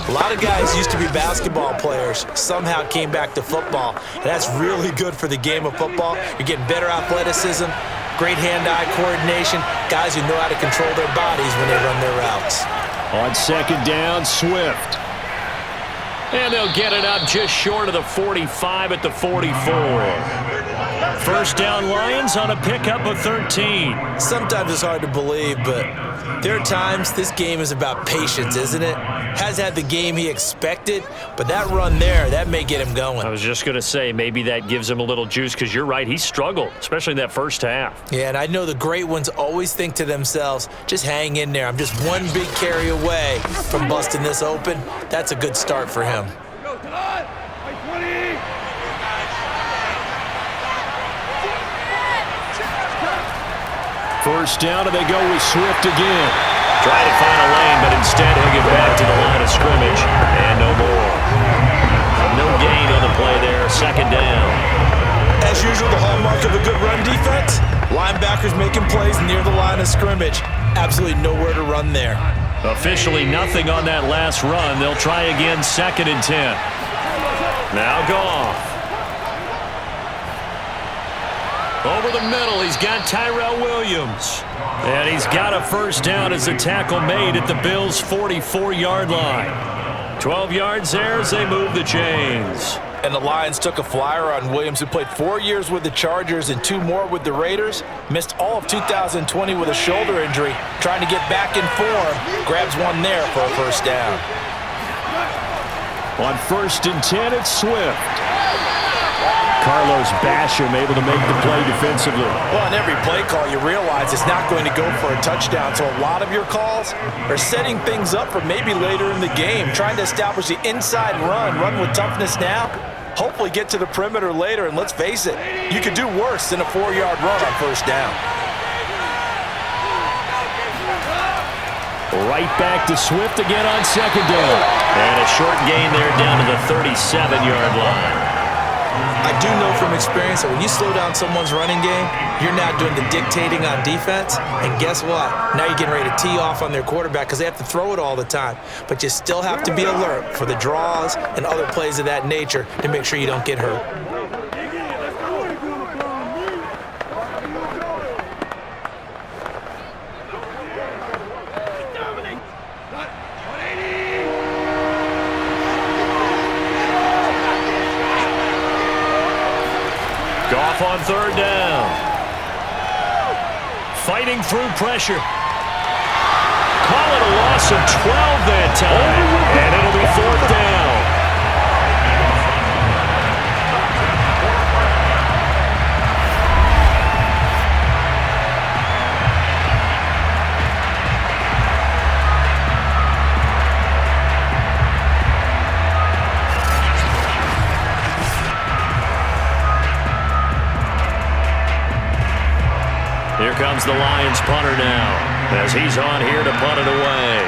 A lot of guys used to be basketball players. Somehow came back to football. And that's really good for the game of football. You're getting better athleticism, great hand-eye coordination, guys who know how to control their bodies when they run their routes. On 2nd down, Swift. And they'll get it up just short of the 45 at the 44. 1st down Lions on a pickup of 13. Sometimes it's hard to believe, but there are times this game is about patience, isn't it? Has had the game he expected, but that run there, that may get him going. I was just going to say, maybe that gives him a little juice because you're right, he struggled, especially in that first half. Yeah, and I know the great ones always think to themselves, just hang in there. I'm just one big carry away from busting this open. That's a good start for him. first down, and they go with Swift again. Trying to find a lane, but instead he'll get back to the line of scrimmage. And no more. No gain on the play there. Second down. As usual, the hallmark of a good run defense, linebackers making plays near the line of scrimmage. Absolutely nowhere to run there. Officially nothing on that last run. They'll try again, 2nd and 10. Now Goff. Over the middle, he's got Tyrell Williams. And he's got a first down as the tackle made at the Bills' 44-yard line. 12 yards there as they move the chains. And the Lions took a flyer on Williams, who played 4 years with the Chargers and 2 more with the Raiders. Missed all of 2020 with a shoulder injury. Trying to get back in form. Grabs one there for a first down. On 1st and 10, it's Swift. Carlos Basham able to make the play defensively. Well, on every play call, you realize it's not going to go for a touchdown. So a lot of your calls are setting things up for maybe later in the game, trying to establish the inside run with toughness now. Hopefully get to the perimeter later, and let's face it, you could do worse than a 4-yard run on first down. Right back to Swift again on 2nd down. And a short gain there down to the 37-yard line. I do know from experience that when you slow down someone's running game, you're now doing the dictating on defense. And guess what? Now you're getting ready to tee off on their quarterback because they have to throw it all the time. But you still have to be alert for the draws and other plays of that nature to make sure you don't get hurt. Goff on 3rd down. Fighting through pressure. Call it a loss of 12 that time. And it'll be 4th down. Here comes the Lions punter now, as he's on here to punt it away.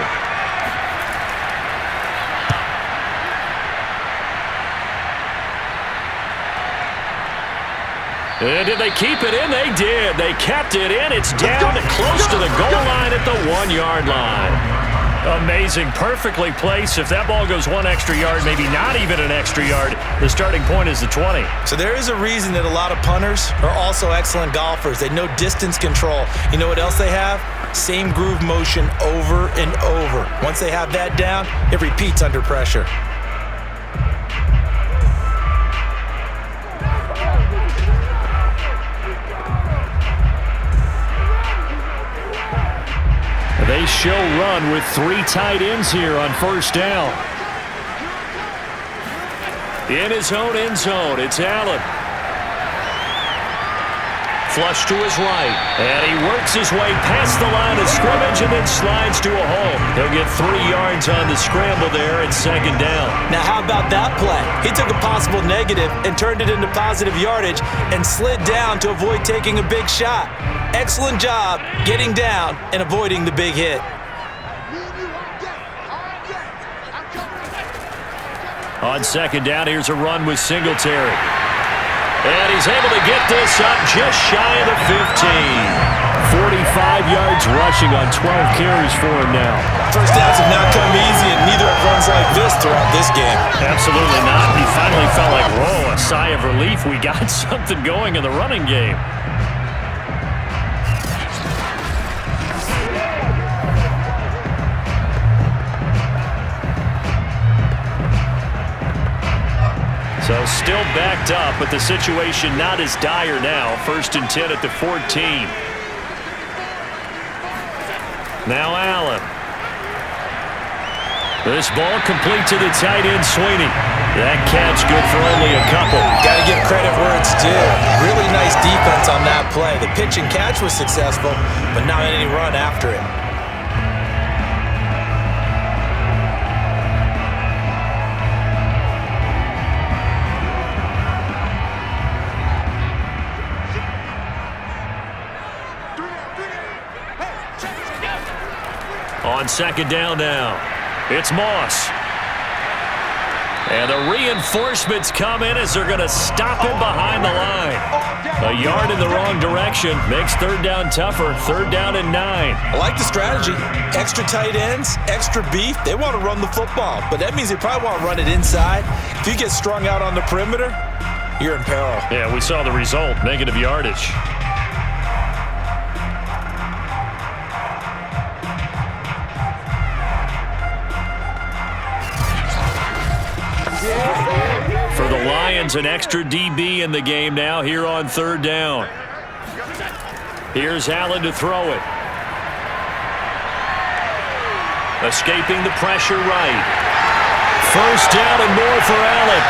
And did they keep it in? They did. They kept it in. It's down close to the goal line at the 1-yard line. Amazing. Perfectly placed. If that ball goes 1 extra yard, maybe not even an extra yard, the starting point is the 20. So there is a reason that a lot of punters are also excellent golfers. They know distance control. You know what else they have? Same groove motion over and over. Once they have that down, it repeats under pressure. They show run with 3 tight ends here on first down. In his own end zone, it's Allen. Flush to his right, and he works his way past the line of scrimmage and then slides to a hole. He'll get 3 yards on the scramble there at 2nd down. Now how about that play? He took a possible negative and turned it into positive yardage and slid down to avoid taking a big shot. Excellent job getting down and avoiding the big hit. On 2nd down, here's a run with Singletary. And he's able to get this up just shy of the 15. 45 yards rushing on 12 carries for him now. First downs have not come easy, and neither have runs like this throughout this game. Absolutely not. He finally felt like, whoa, a sigh of relief. We got something going in the running game. So still backed up, but the situation not as dire now. 1st and 10 at the 14. Now Allen. This ball complete to the tight end, Sweeney. That catch good for only a couple. Got to give credit where it's due. Really nice defense on that play. The pitch and catch was successful, but not any run after it. On second down now, it's Moss. And the reinforcements come in as they're going to stop him behind the line. A yard in the wrong direction makes third down tougher. Third down and 9. I like the strategy. Extra tight ends, extra beef. They want to run the football, but that means they probably want to run it inside. If you get strung out on the perimeter, you're in peril. Yeah, we saw the result, negative yardage. For the Lions, an extra DB in the game now here on third down. Here's Allen to throw it. Escaping the pressure right. First down and more for Allen.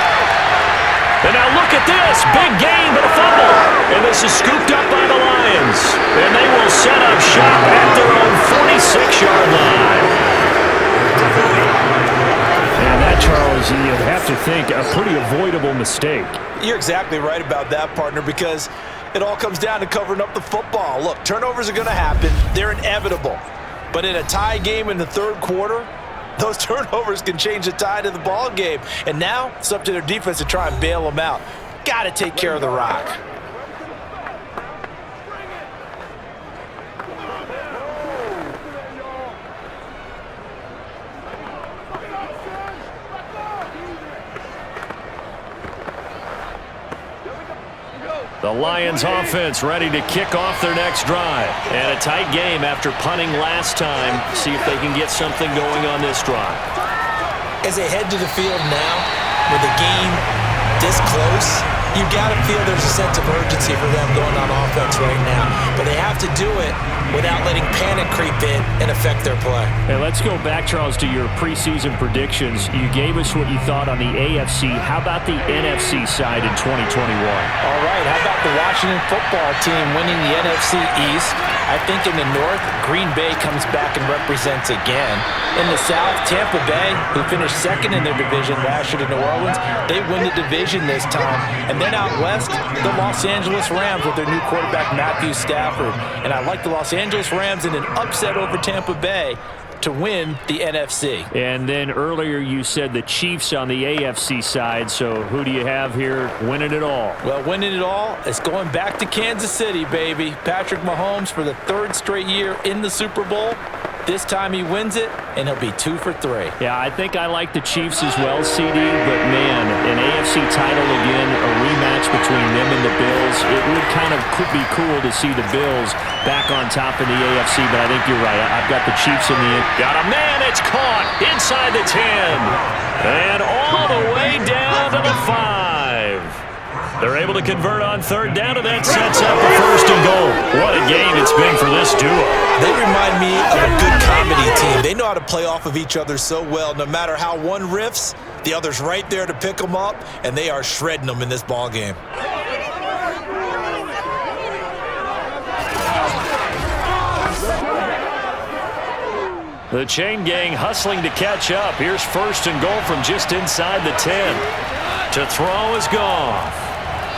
And now look at this. Big gain, but a fumble. And this is scooped up by the Lions. And they will set up shop at their own 46-yard line. And that, Charles, you'd have to think a pretty avoidable mistake. You're exactly right about that, partner, because it all comes down to covering up the football. Look, turnovers are going to happen. They're inevitable. But in a tie game in the third quarter, those turnovers can change the tide of the ball game. And now it's up to their defense to try and bail them out. Got to take care of the rock. The Lions offense ready to kick off their next drive. And a tight game after punting last time. See if they can get something going on this drive. As they head to the field now, with the game this close, you got to feel there's a sense of urgency for them going on offense right now. But they have to do it without letting panic creep in and affect their play. And let's go back, Charles, to your preseason predictions. You gave us what you thought on the AFC. How about the NFC side in 2021? All right, how about the Washington football team winning the NFC East? I think in the North, Green Bay comes back and represents again. In the South, Tampa Bay, who finished second in their division last year to New Orleans, they win the division this time. And then out West, the Los Angeles Rams with their new quarterback, Matthew Stafford. And I like the Los Angeles Rams in an upset over Tampa Bay to win the NFC. And then earlier you said the Chiefs on the AFC side, so who do you have here winning it all? Well, winning it all is going back to Kansas City, baby. Patrick Mahomes for the third straight year in the Super Bowl. This time he wins it, and he'll be 2 for 3. Yeah, I think I like the Chiefs as well, CD, but man, an AFC title again, a rematch between them and the Bills. It would could be cool to see the Bills back on top in the AFC, but I think you're right. I've got the Chiefs in the end. Got a man, it's caught inside the 10. And all the way down to the 5. They're able to convert on third down, and that sets up a first and goal. What a game it's been for this duo. They remind me of a good comedy team. They know how to play off of each other so well. No matter how one riffs, the other's right there to pick them up, and they are shredding them in this ball game. The chain gang hustling to catch up. Here's first and goal from just inside the 10. To throw is Goff.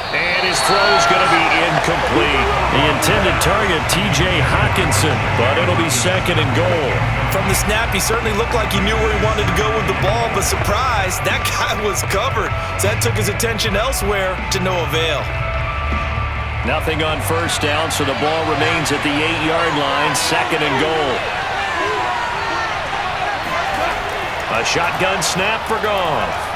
And his throw's going to be incomplete. The intended target, T.J. Hawkinson, but it'll be second and goal. From the snap, he certainly looked like he knew where he wanted to go with the ball, but surprise, that guy was covered. So that took his attention elsewhere to no avail. Nothing on first down, so the ball remains at the 8-yard line, second and goal. A shotgun snap for Goff.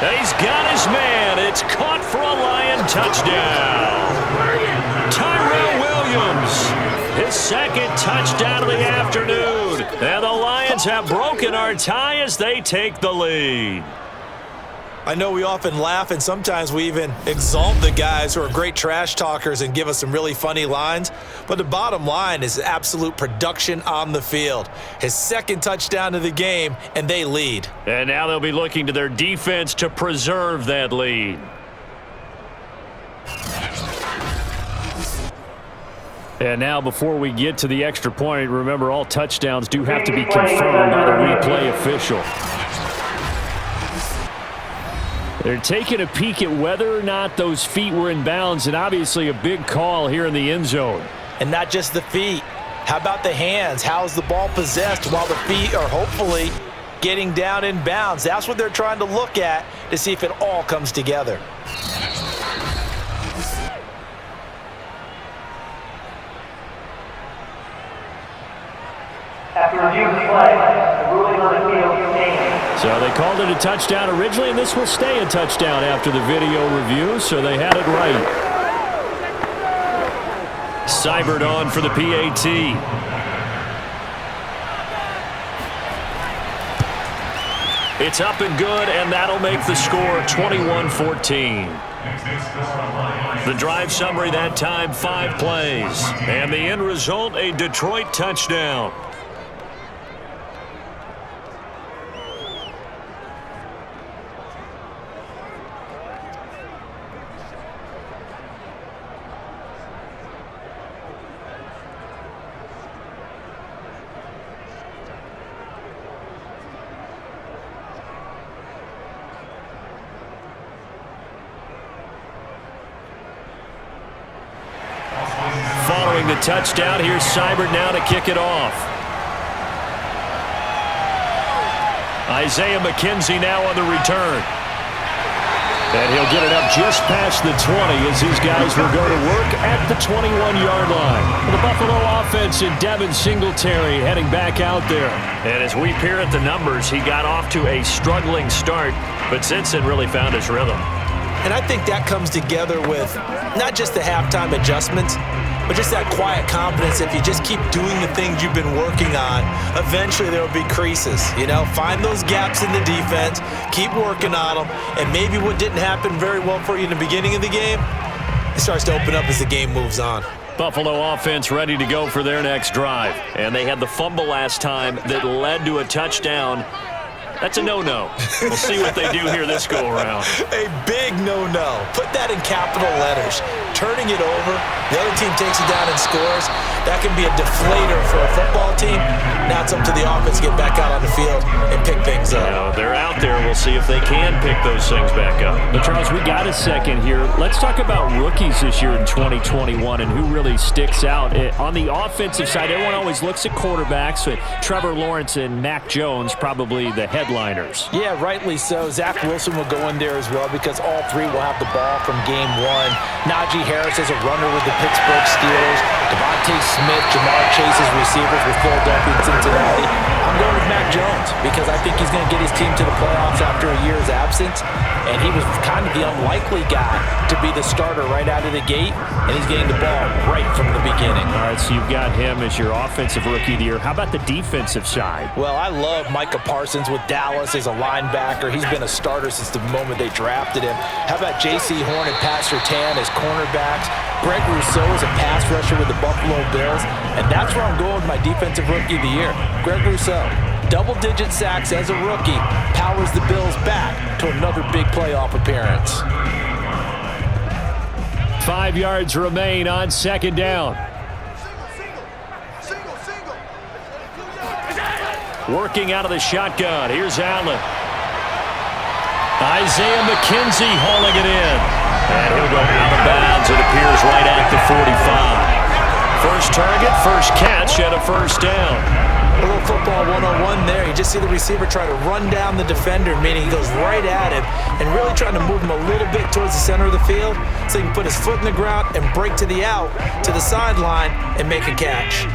And he's got his man. It's caught for a Lion touchdown. Tyrell Williams, his second touchdown of the afternoon. And the Lions have broken our tie as they take the lead. I know we often laugh, and sometimes we even exalt the guys who are great trash talkers and give us some really funny lines. But the bottom line is absolute production on the field. His second touchdown of the game, and they lead. And now they'll be looking to their defense to preserve that lead. And now before we get to the extra point, remember all touchdowns do have to be confirmed by the replay official. They're taking a peek at whether or not those feet were in bounds, and obviously a big call here in the end zone. And not just the feet. How about the hands? How's the ball possessed while the feet are hopefully getting down in bounds? That's what they're trying to look at to see if it all comes together. After review of the play, the ruling on the field stands. So they called it a touchdown originally, and this will stay a touchdown after the video review, so they had it right. Seibert on for the PAT. It's up and good, and that'll make the score 21-14. The drive summary that time, 5 plays. And the end result, a Detroit touchdown. Following the touchdown, here's Seibert now to kick it off. Isaiah McKenzie now on the return. And he'll get it up just past the 20 as his guys will go to work at the 21-yard line. The Buffalo offense and Devin Singletary heading back out there. And as we peer at the numbers, he got off to a struggling start, but since then really found his rhythm. And I think that comes together with not just the halftime adjustments, but just that quiet confidence. If you just keep doing the things you've been working on, eventually there will be creases. You know, find those gaps in the defense, keep working on them, and maybe what didn't happen very well for you in the beginning of the game, it starts to open up as the game moves on. Buffalo offense ready to go for their next drive. And they had the fumble last time that led to a touchdown. That's a no-no. We'll see what they do here this go-around. A big no-no. Put that in capital letters. Turning it over, the other team takes it down and scores. That can be a deflator for a football team. Now it's up to the offense to get back out on the field and pick things up. You know, they're out there. We'll see if they can pick those things back up. But, Charles, we got a second here. Let's talk about rookies this year in 2021 and who really sticks out. On the offensive side, everyone always looks at quarterbacks. So Trevor Lawrence and Mac Jones, probably the headliners. Yeah, rightly so. Zach Wilson will go in there as well because all three will have the ball from game one. Najee Harris is a runner with the Pittsburgh Steelers. Devontae Smith, Jamar Chase's receivers with Philadelphia and Cincinnati. I'm going with Mac Jones because I think he's going to get his team to the playoffs after a year's absence. And he was kind of the unlikely guy to be the starter right out of the gate. And he's getting the ball right from the beginning. All right, so you've got him as your offensive rookie of the year. How about the defensive side? Well, I love Micah Parsons with Dallas as a linebacker. He's been a starter since the moment they drafted him. How about J.C. Horn and Pat Surtain as cornerbacks? Greg Rousseau is a pass rusher with the Buffalo Bills. And that's where I'm going with my defensive rookie of the year, Greg Rousseau. Double-digit sacks as a rookie, powers the Bills back to another big playoff appearance. 5 yards remain on second down. Working out of the shotgun. Here's Allen. Isaiah McKenzie hauling it in. And he'll go out of bounds. It appears right at the 45. First target, first catch, and a first down. A little football 101 there. You just see the receiver try to run down the defender, meaning he goes right at him and really trying to move him a little bit towards the center of the field so he can put his foot in the ground and break to the out, to the sideline, and make a catch.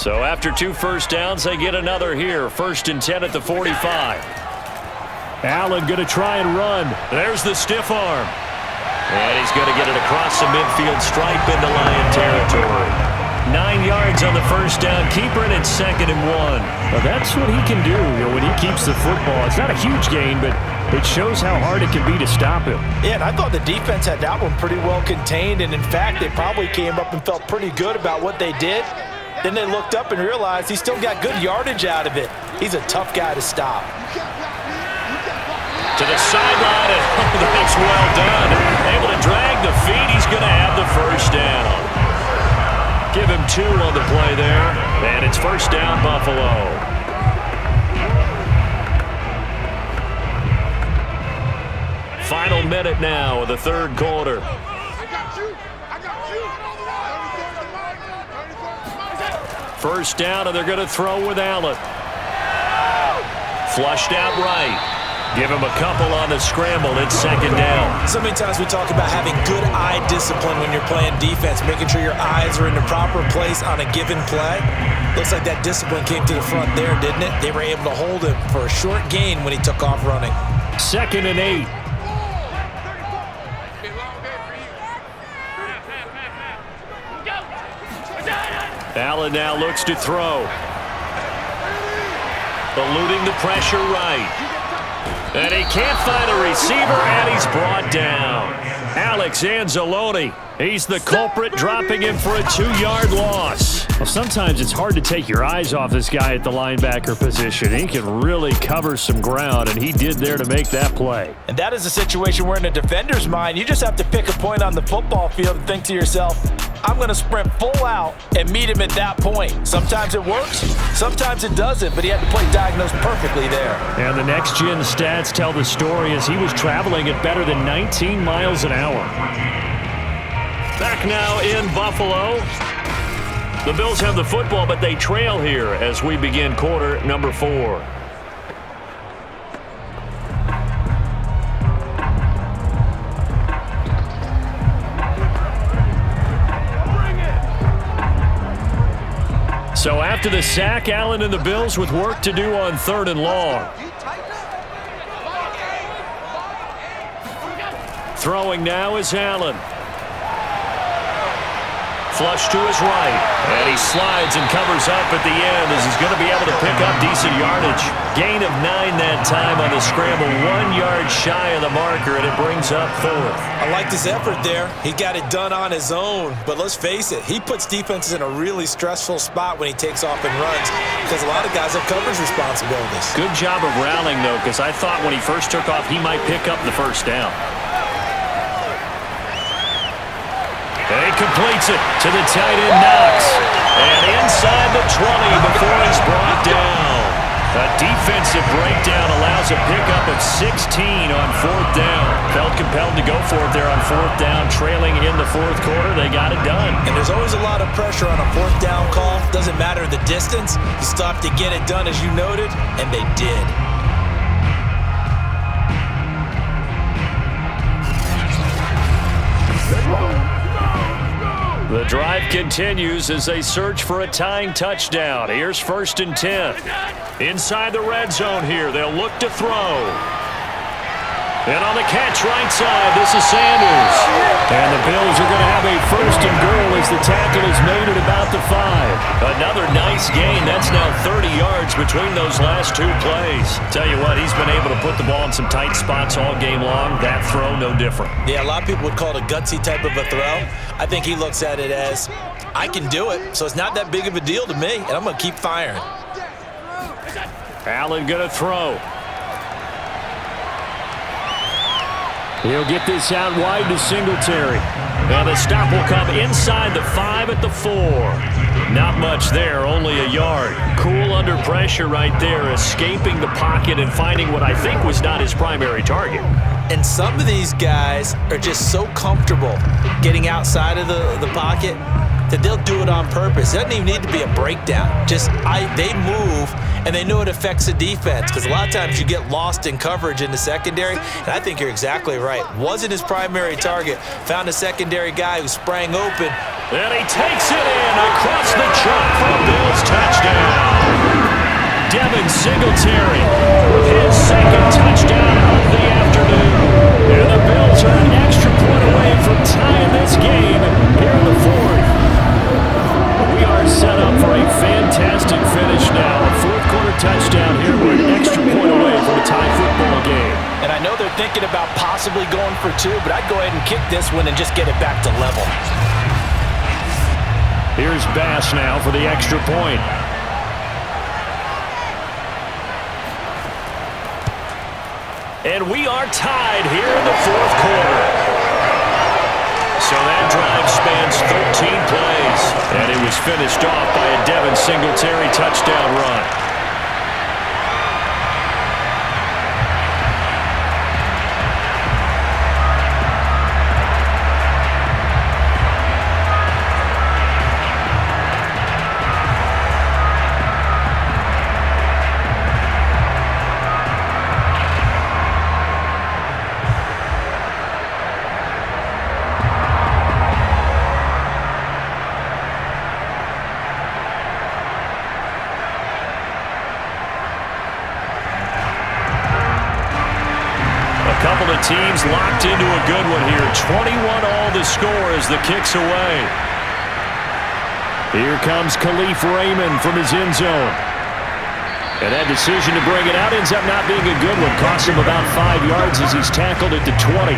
So after 2 first downs, they get another here. 1st and 10 at the 45. Allen going to try and run. There's the stiff arm. And he's going to get it across the midfield stripe into Lion territory. 9 yards on the first down, keeper, and it's 2nd and 1. Well, that's what he can do, when he keeps the football. It's not a huge gain, but it shows how hard it can be to stop him. Yeah, and I thought the defense had that one pretty well contained, and in fact, they probably came up and felt pretty good about what they did. Then they looked up and realized he still got good yardage out of it. He's a tough guy to stop. To the sideline, and that's well done. Able to drag the feet. He's going to have the first down. Give him 2 on the play there, and it's first down, Buffalo. Final minute now of the third quarter. First down, and they're going to throw with Allen. Flushed out right. Give him a couple on the scramble. It's second down. So many times we talk about having good eye discipline when you're playing defense, making sure your eyes are in the proper place on a given play. Looks like that discipline came to the front there, didn't it? They were able to hold him for a short gain when he took off running. 2nd and 8. Allen now looks to throw. Eluding the pressure right. And he can't find a receiver, and he's brought down. Alex Anzalone, he's the culprit, dropping him for a 2-yard loss. Well, sometimes it's hard to take your eyes off this guy at the linebacker position. He can really cover some ground, and he did there to make that play. And that is a situation where in a defender's mind, you just have to pick a point on the football field and think to yourself, I'm going to sprint full out and meet him at that point. Sometimes it works, sometimes it doesn't, but he had to play diagnosed perfectly there. And the next-gen stats tell the story as he was traveling at better than 19 miles an hour. Back now in Buffalo. The Bills have the football, but they trail here as we begin quarter number 4. So after the sack, Allen and the Bills with work to do on 3rd and long. Throwing now is Allen. Flush to his right, and he slides and covers up at the end as he's going to be able to pick up decent yardage. Gain of 9 that time on the scramble, 1 yard shy of the marker, and it brings up 4th. I like this effort there. He got it done on his own, but let's face it, he puts defenses in a really stressful spot when he takes off and runs because a lot of guys have coverage responsibilities. Good job of rallying, though, because I thought when he first took off, he might pick up the first down. And he completes it to the tight end, Knox. And inside the 20 before he's brought down. A defensive breakdown allows a pickup of 16 on 4th down. Felt compelled to go for it there on 4th down, trailing in the 4th quarter. They got it done. And there's always a lot of pressure on a 4th down call. Doesn't matter the distance. You stop to get it done, as you noted, and they did. The drive continues as they search for a tying touchdown. Here's 1st and 10. Inside the red zone here, they'll look to throw. And on the catch right side, this is Sanders. And the Bills are going to have a 1st and goal as the tackle is made at about the 5. Another nice gain. That's now 30 yards between those last 2 plays. Tell you what, he's been able to put the ball in some tight spots all game long. That throw, no different. Yeah, a lot of people would call it a gutsy type of a throw. I think he looks at it as, I can do it, so it's not that big of a deal to me, and I'm going to keep firing. Allen going to throw. He'll get this out wide to Singletary. And the stop will come inside the 5 at the 4. Not much there, only a yard. Cool under pressure right there, escaping the pocket and finding what I think was not his primary target. And some of these guys are just so comfortable getting outside of the pocket that they'll do it on purpose. It doesn't even need to be a breakdown. They move, and they know it affects the defense because a lot of times you get lost in coverage in the secondary, and I think you're exactly right. Wasn't his primary target. Found a secondary guy who sprang open. And he takes it in across the chalk for a Bills touchdown. Devin Singletary, his 2nd touchdown of the afternoon. And the Bills are an extra point away from tying this game here in the 4th. We are set up for a fantastic finish now. A 4th quarter touchdown here. We're an extra point away from a tie football game. And I know they're thinking about possibly going for 2, but I'd go ahead and kick this one and just get it back to level. Here's Bass now for the extra point. And we are tied here in the 4th quarter. So that drive spans 13 plays. And it was finished off by a Devin Singletary touchdown run. teams locked into a good one here. 21-all the score as the kick's away. Here comes Khalif Raymond from his end zone. And that decision to bring it out ends up not being a good one. Cost him about 5 yards as he's tackled at the 20.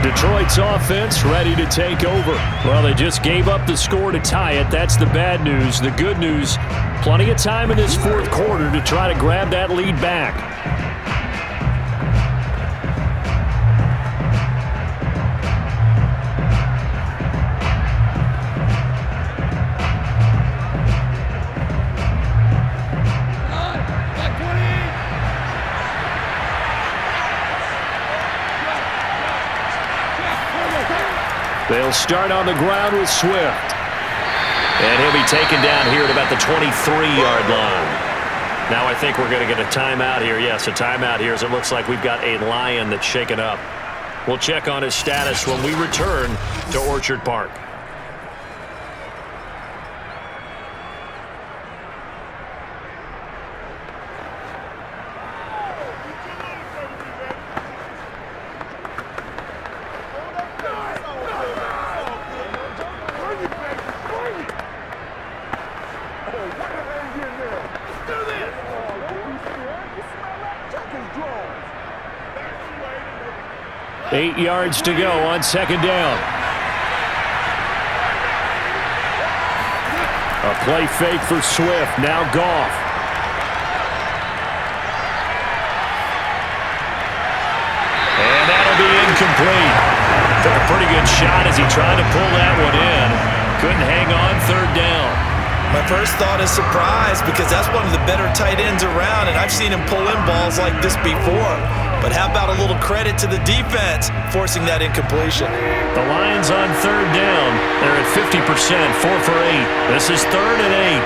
Detroit's offense ready to take over. Well, they just gave up the score to tie it. That's the bad news. The good news, plenty of time in this fourth quarter to try to grab that lead back. They'll start on the ground with Swift. And he'll be taken down here at about the 23-yard line. Now I think we're going to get a timeout here. Yes, a timeout here as it looks like we've got a Lion that's shaken up. We'll check on his status when we return to Orchard Park. Eight yards to go on second down. A play fake for Swift. Now Goff. And that'll be incomplete. Took a pretty good shot as he tried to pull that one in. Couldn't hang on third down. My first thought is surprise because that's one of the better tight ends around, and I've seen him pull in balls like this before. But how about a little credit to the defense forcing that incompletion? The Lions on third down. They're at 50%, 4 for 8. This is 3rd and 8.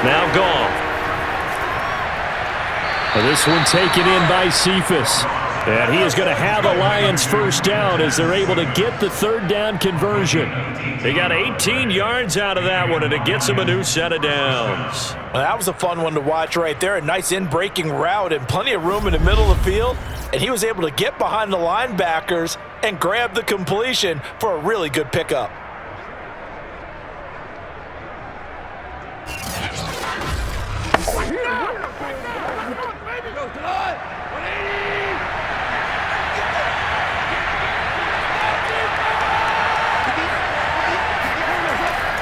Now Goff. This one taken in by Cephas. And he is going to have a Lions first down as they're able to get the third down conversion. They got 18 yards out of that one, and it gets them a new set of downs. Well, that was a fun one to watch right there. A nice in-breaking route and plenty of room in the middle of the field. And he was able to get behind the linebackers and grab the completion for a really good pickup.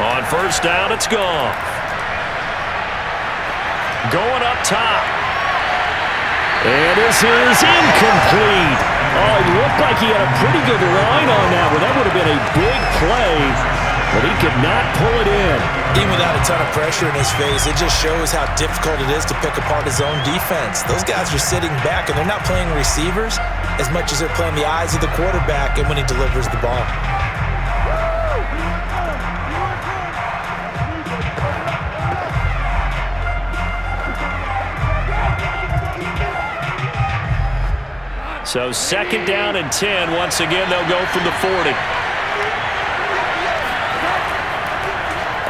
On first down, it's Goff. Going up top. And this is incomplete. Oh, it looked like he had a pretty good line on that one. That would have been a big play, but he could not pull it in. Even without a ton of pressure in his face, it just shows how difficult it is to pick apart his own defense. Those guys are sitting back, and they're not playing receivers as much as they're playing the eyes of the quarterback and when he delivers the ball. So second down and 10. Once again, they'll go from the 40.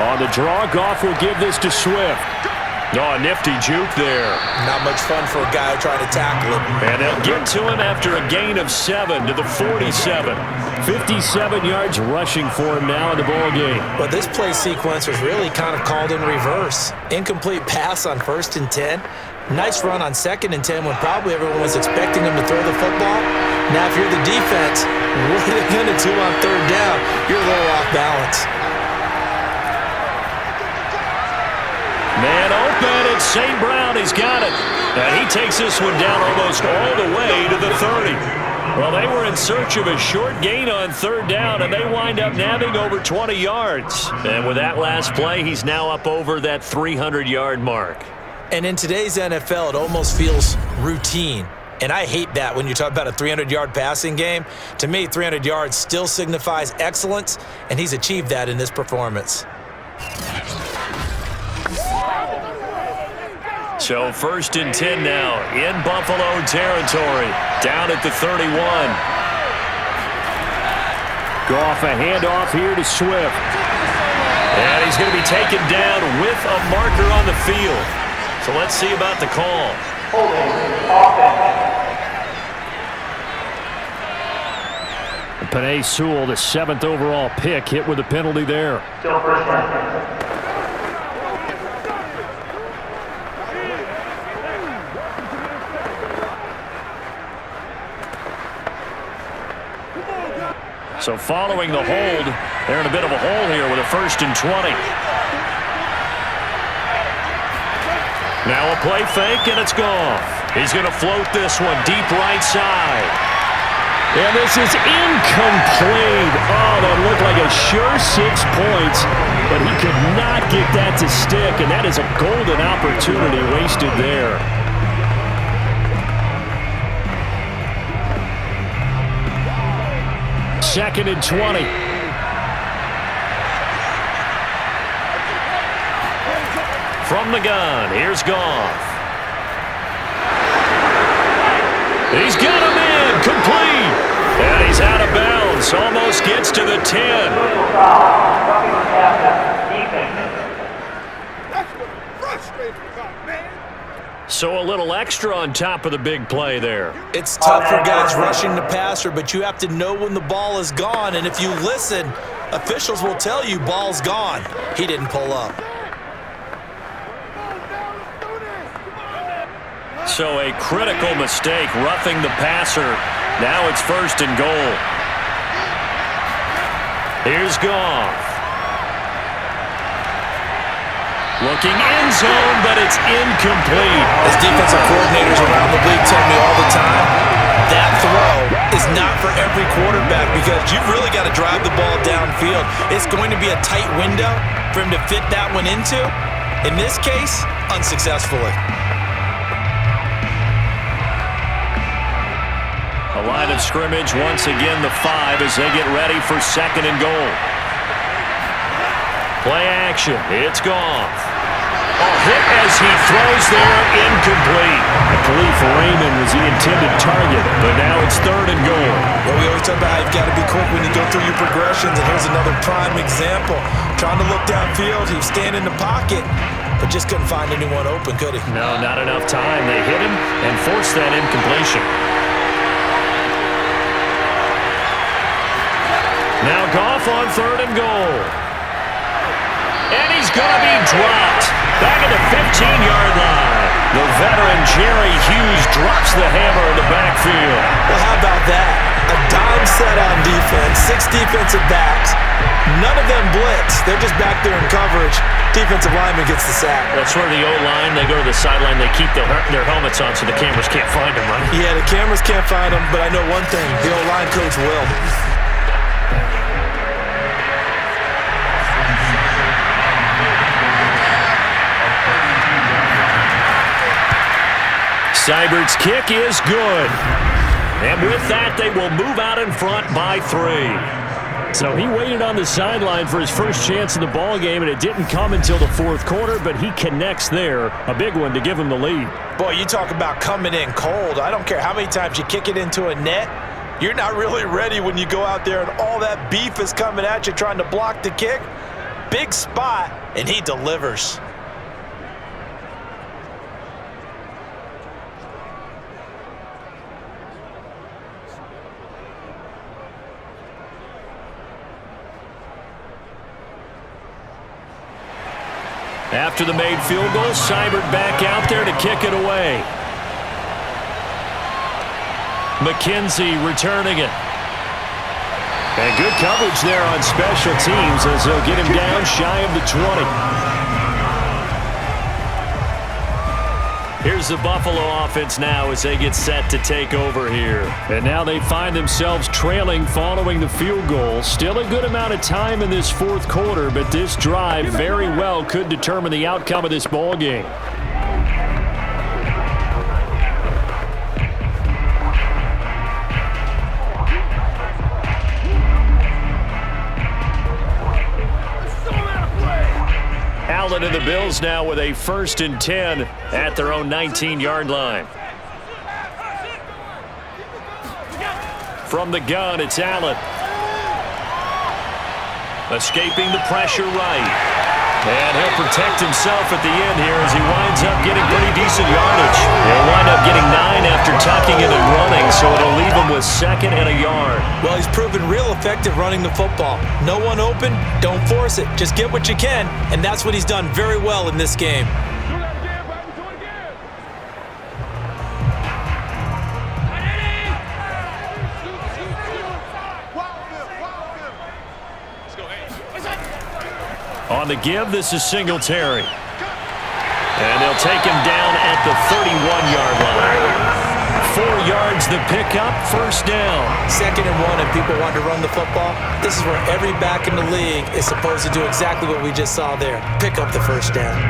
On the draw, Goff will give this to Swift. Oh, a nifty juke there. Not much fun for a guy trying to tackle him. And they'll get to him after a gain of 7 to the 47. 57 yards rushing for him now in the ball game. But this play sequence was really kind of called in reverse. Incomplete pass on 1st and 10. Nice run on 2nd and 10 when probably everyone was expecting him to throw the football. Now, if you're the defense, what are they going to do on 3rd down? You're a little off balance. Man open, it's St. Brown. He's got it. And he takes this one down almost all the way to the 30. Well, they were in search of a short gain on 3rd down, and they wind up nabbing over 20 yards. And with that last play, he's now up over that 300-yard mark. And in today's NFL, it almost feels routine. And I hate that when you talk about a 300-yard passing game. To me, 300 yards still signifies excellence, and he's achieved that in this performance. So 1st and 10 now in Buffalo territory, down at the 31. Goff a handoff here to Swift. And he's going to be taken down with a marker on the field. So let's see about the call. Penei Sewell, the 7th overall pick, hit with a penalty there. Still first down. So following the hold, they're in a bit of a hole here with a 1st and 20. Now a play fake, and it's gone. He's going to float this one deep right side. And this is incomplete. Oh, that looked like a sure 6 points, but he could not get that to stick, and that is a golden opportunity wasted there. Second and 20. From the gun, here's Goff. He's got him in, complete. And he's out of bounds, almost gets to the 10. So a little extra on top of the big play there. It's tough for guys rushing the passer, but you have to know when the ball is gone. And if you listen, officials will tell you ball's gone. He didn't pull up. So a critical mistake, roughing the passer. Now it's 1st and goal. Here's Goff. Looking end zone, but it's incomplete. As defensive coordinators around the league tell me all the time, that throw is not for every quarterback because you've really got to drive the ball downfield. It's going to be a tight window for him to fit that one into. In this case, unsuccessfully. A line of scrimmage, once again the 5 as they get ready for 2nd and goal. Play action, it's Goff. A hit as he throws there, incomplete. I believe Raymond was the intended target, but now it's 3rd and goal. Well, we always talk about how you've got to be quick when you go through your progressions, and here's another prime example. Trying to look downfield, he was standing in the pocket, but just couldn't find anyone open, could he? No, not enough time. They hit him and forced that incompletion. Now Goff on 3rd and goal. And he's going to be dropped. Back at the 15-yard line. The veteran Jerry Hughes drops the hammer in the backfield. Well, how about that? A dime set on defense, 6 defensive backs. None of them blitz. They're just back there in coverage. Defensive lineman gets the sack. That's where the O-line, they go to the sideline, they keep their helmets on so the cameras can't find them, right? Yeah, the cameras can't find them, but I know one thing. The O-line coach will. Seibert's kick is good. And with that, they will move out in front by 3. So he waited on the sideline for his first chance in the ball game, and it didn't come until the 4th quarter, but he connects there. A big one to give him the lead. Boy, you talk about coming in cold. I don't care how many times you kick it into a net. You're not really ready when you go out there and all that beef is coming at you trying to block the kick. Big spot, and he delivers. After the made field goal, Seibert back out there to kick it away. McKenzie returning it. And good coverage there on special teams as they'll get him down shy of the 20. Here's the Buffalo offense now as they get set to take over here. And now they find themselves trailing following the field goal. Still a good amount of time in this 4th quarter, but this drive very well could determine the outcome of this ball game. Allen and the Bills now with a 1st and 10 at their own 19-yard line. From the gun, it's Allen. Escaping the pressure right. And he'll protect himself at the end here as he winds up getting pretty decent yardage. He'll wind up getting 9 after tucking it and running, so it'll leave him with 2nd and a yard. Well, he's proven real effective running the football. No one open, don't force it. Just get what you can, and that's what he's done very well in this game. On the give, this is Singletary. And they'll take him down at the 31-yard line. 4 yards the pickup, 1st down. 2nd and 1, and people want to run the football. This is where every back in the league is supposed to do exactly what we just saw there. Pick up the 1st down.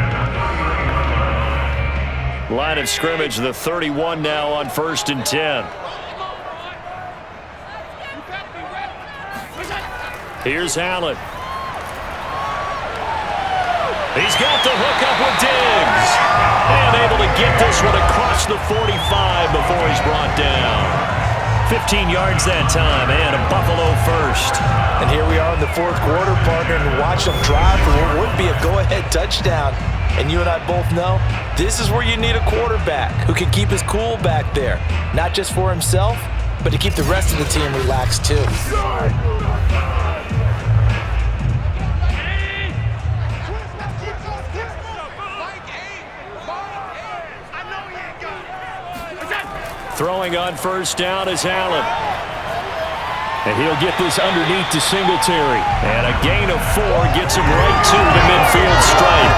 Line of scrimmage, the 31 now on 1st and 10. Here's Allen. He's got the hook up with Diggs. And able to get this one across the 45 before he's brought down. 15 yards that time, and a Buffalo first. And here we are in the 4th quarter, partner, and watch them drive for what would be a go-ahead touchdown. And you and I both know this is where you need a quarterback who can keep his cool back there. Not just for himself, but to keep the rest of the team relaxed too. Throwing on 1st down is Allen. And he'll get this underneath to Singletary. And a gain of 4 gets him right to the midfield stripe.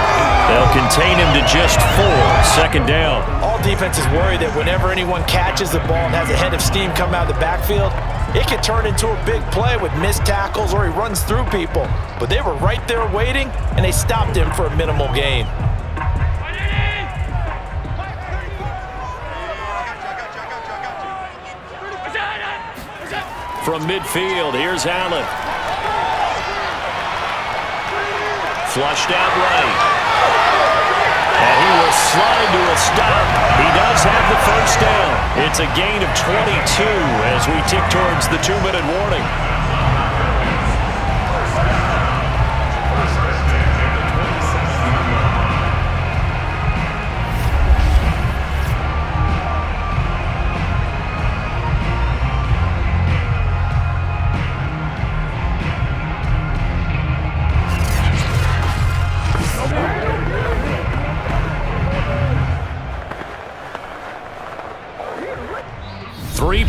They'll contain him to just 4. 2nd down. All defenses worry that whenever anyone catches the ball and has a head of steam come out of the backfield, it can turn into a big play with missed tackles or he runs through people. But they were right there waiting, and they stopped him for a minimal gain. From midfield, here's Allen. Flushed out right. And he will slide to a stop. He does have the 1st down. It's a gain of 22 as we tick towards the 2-minute warning.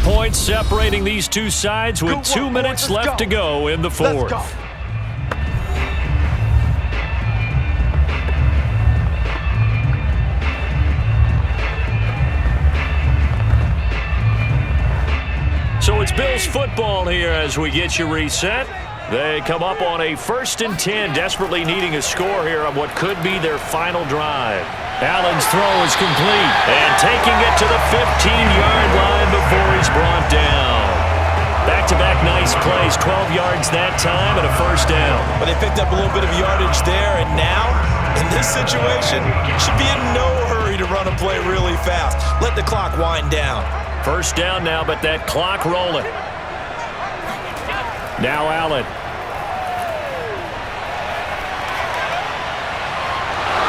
Points separating these two sides with 2 minutes left to go in the 4th. So it's Bills football here as we get you reset. They come up on a 1st and 10, desperately needing a score here on what could be their final drive. Allen's throw is complete, and taking it to the 15-yard line before he's brought down. Back-to-back nice plays, 12 yards that time, and a 1st down. But they picked up a little bit of yardage there, and now, in this situation, should be in no hurry to run a play really fast. Let the clock wind down. 1st down now, but that clock rolling. Now Allen.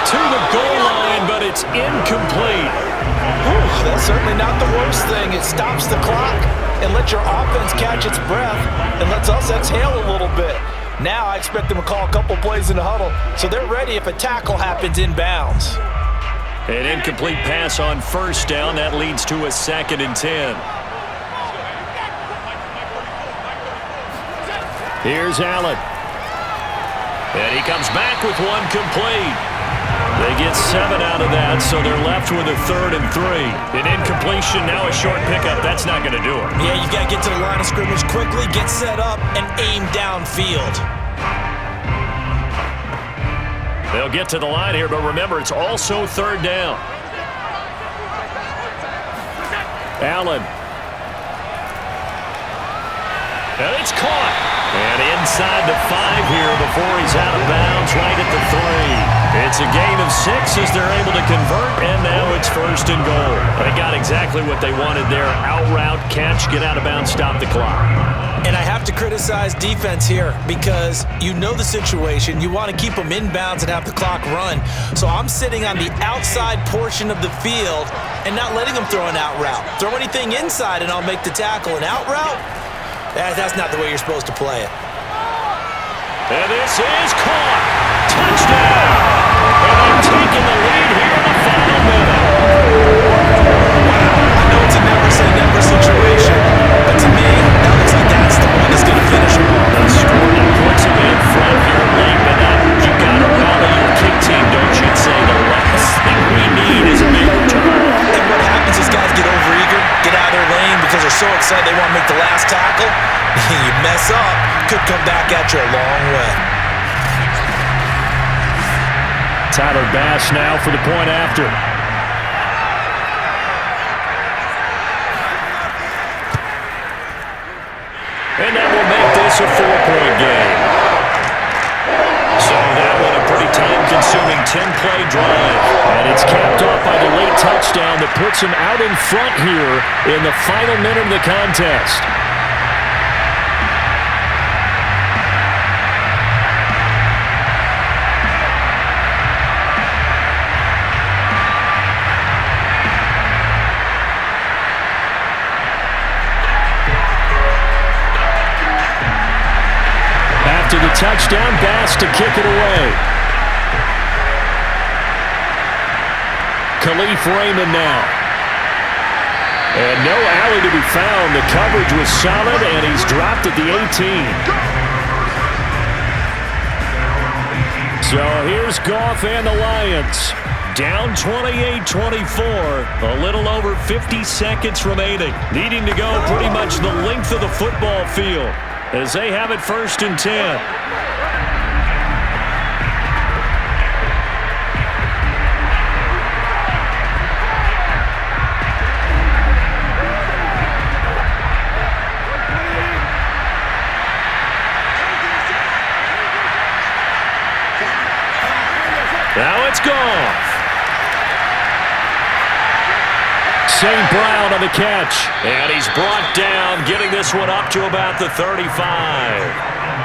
To the goal line, but it's incomplete. That's certainly not the worst thing. It stops the clock and lets your offense catch its breath and lets us exhale a little bit. Now I expect them to call a couple plays in the huddle, so they're ready if a tackle happens inbounds. An incomplete pass on 1st down. That leads to a 2nd and 10. Here's Allen. And he comes back with one complete. They get 7 out of that, so they're left with a 3rd and 3. An incompletion, now a short pickup. That's not going to do it. Yeah, you got to get to the line of scrimmage quickly, get set up, and aim downfield. They'll get to the line here, but remember, it's also 3rd down. Allen. And it's caught. And inside the 5 here before he's out of bounds right at the 3. It's a gain of 6 as they're able to convert, and now it's 1st first and goal. They got exactly what they wanted there. Out route, catch, get out of bounds, stop the clock. And I have to criticize defense here because you know the situation. You want to keep them inbounds and have the clock run. So I'm sitting on the outside portion of the field and not letting them throw an out route. Throw anything inside and I'll make the tackle. An out route? That's not the way you're supposed to play it. And this is caught. Touchdown. And they're taking the lead here in the final minute. Wow. I know it's a never-say-never situation, but to me, that looks like that's the one that's going to finish them. The score that puts them in front here late, but you got to rally your kick team, don't you? Say the last thing we need is a big return. And what happens is guys get overeager, get out of their lane because they're so excited they want to make the last tackle. You mess up, could come back at you a long way. Tyler Bass now for the point after. And that will make this a 4-point game. So that one a pretty time-consuming 10-play drive. And it's capped off by the late touchdown that puts him out in front here in the final minute of the contest. After the touchdown, Bass to kick it away. Khalif Raymond now. And no alley to be found. The coverage was solid, and he's dropped at the 18. So here's Goff and the Lions. Down 28-24. A little over 50 seconds remaining. Needing to go pretty much the length of the football field as they have it 1st and 10. Now it's Goff. St. Brown on the catch. And he's brought down, getting this one up to about the 35.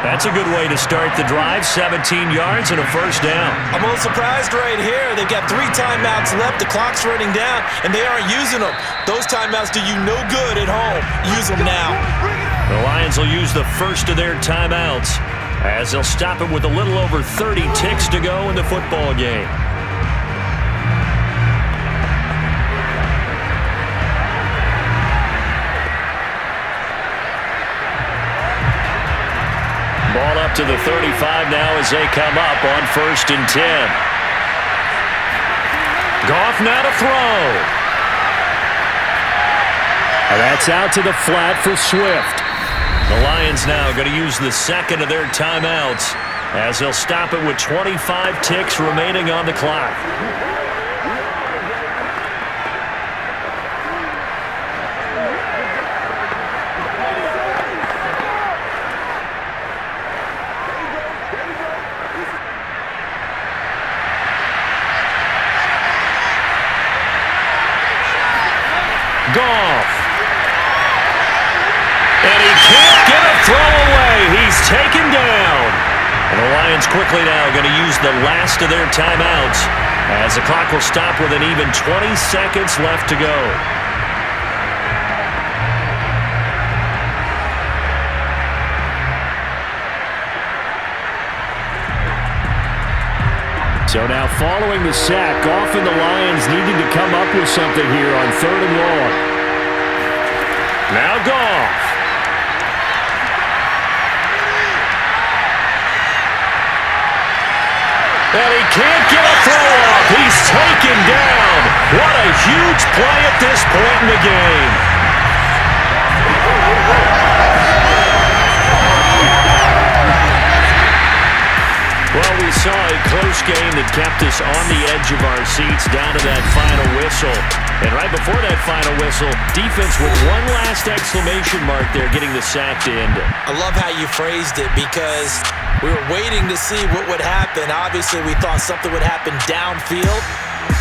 That's a good way to start the drive. 17 yards and a first down. I'm a little surprised right here. They've got 3 timeouts left. The clock's running down, and they aren't using them. Those timeouts do you no good at home. Use them now. The Lions will use the first of their timeouts as they'll stop it with a little over 30 ticks to go in the football game. Ball up to the 35 now as they come up on 1st and 10. Goff now to throw. And that's out to the flat for Swift. The Lions now going to use the second of their timeouts as they'll stop it with 25 ticks remaining on the clock. Goff. And he can't get a throw away. He's taken down. And the Lions quickly now going to use the last of their timeouts as the clock will stop with an even 20 seconds left to go. So now following the sack, Goff and the Lions needing to come up with something here on 3rd and long. Now Goff. And he can't get a throw off. He's taken down. What a huge play at this point in the game. Well, we saw a close game that kept us on the edge of our seats down to that final whistle. And right before that final whistle, defense with one last exclamation mark there, getting the sack to end it. I love how you phrased it because we were waiting to see what would happen. Obviously, we thought something would happen downfield.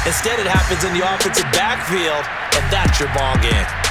Instead, it happens in the offensive backfield, and that's your ball game.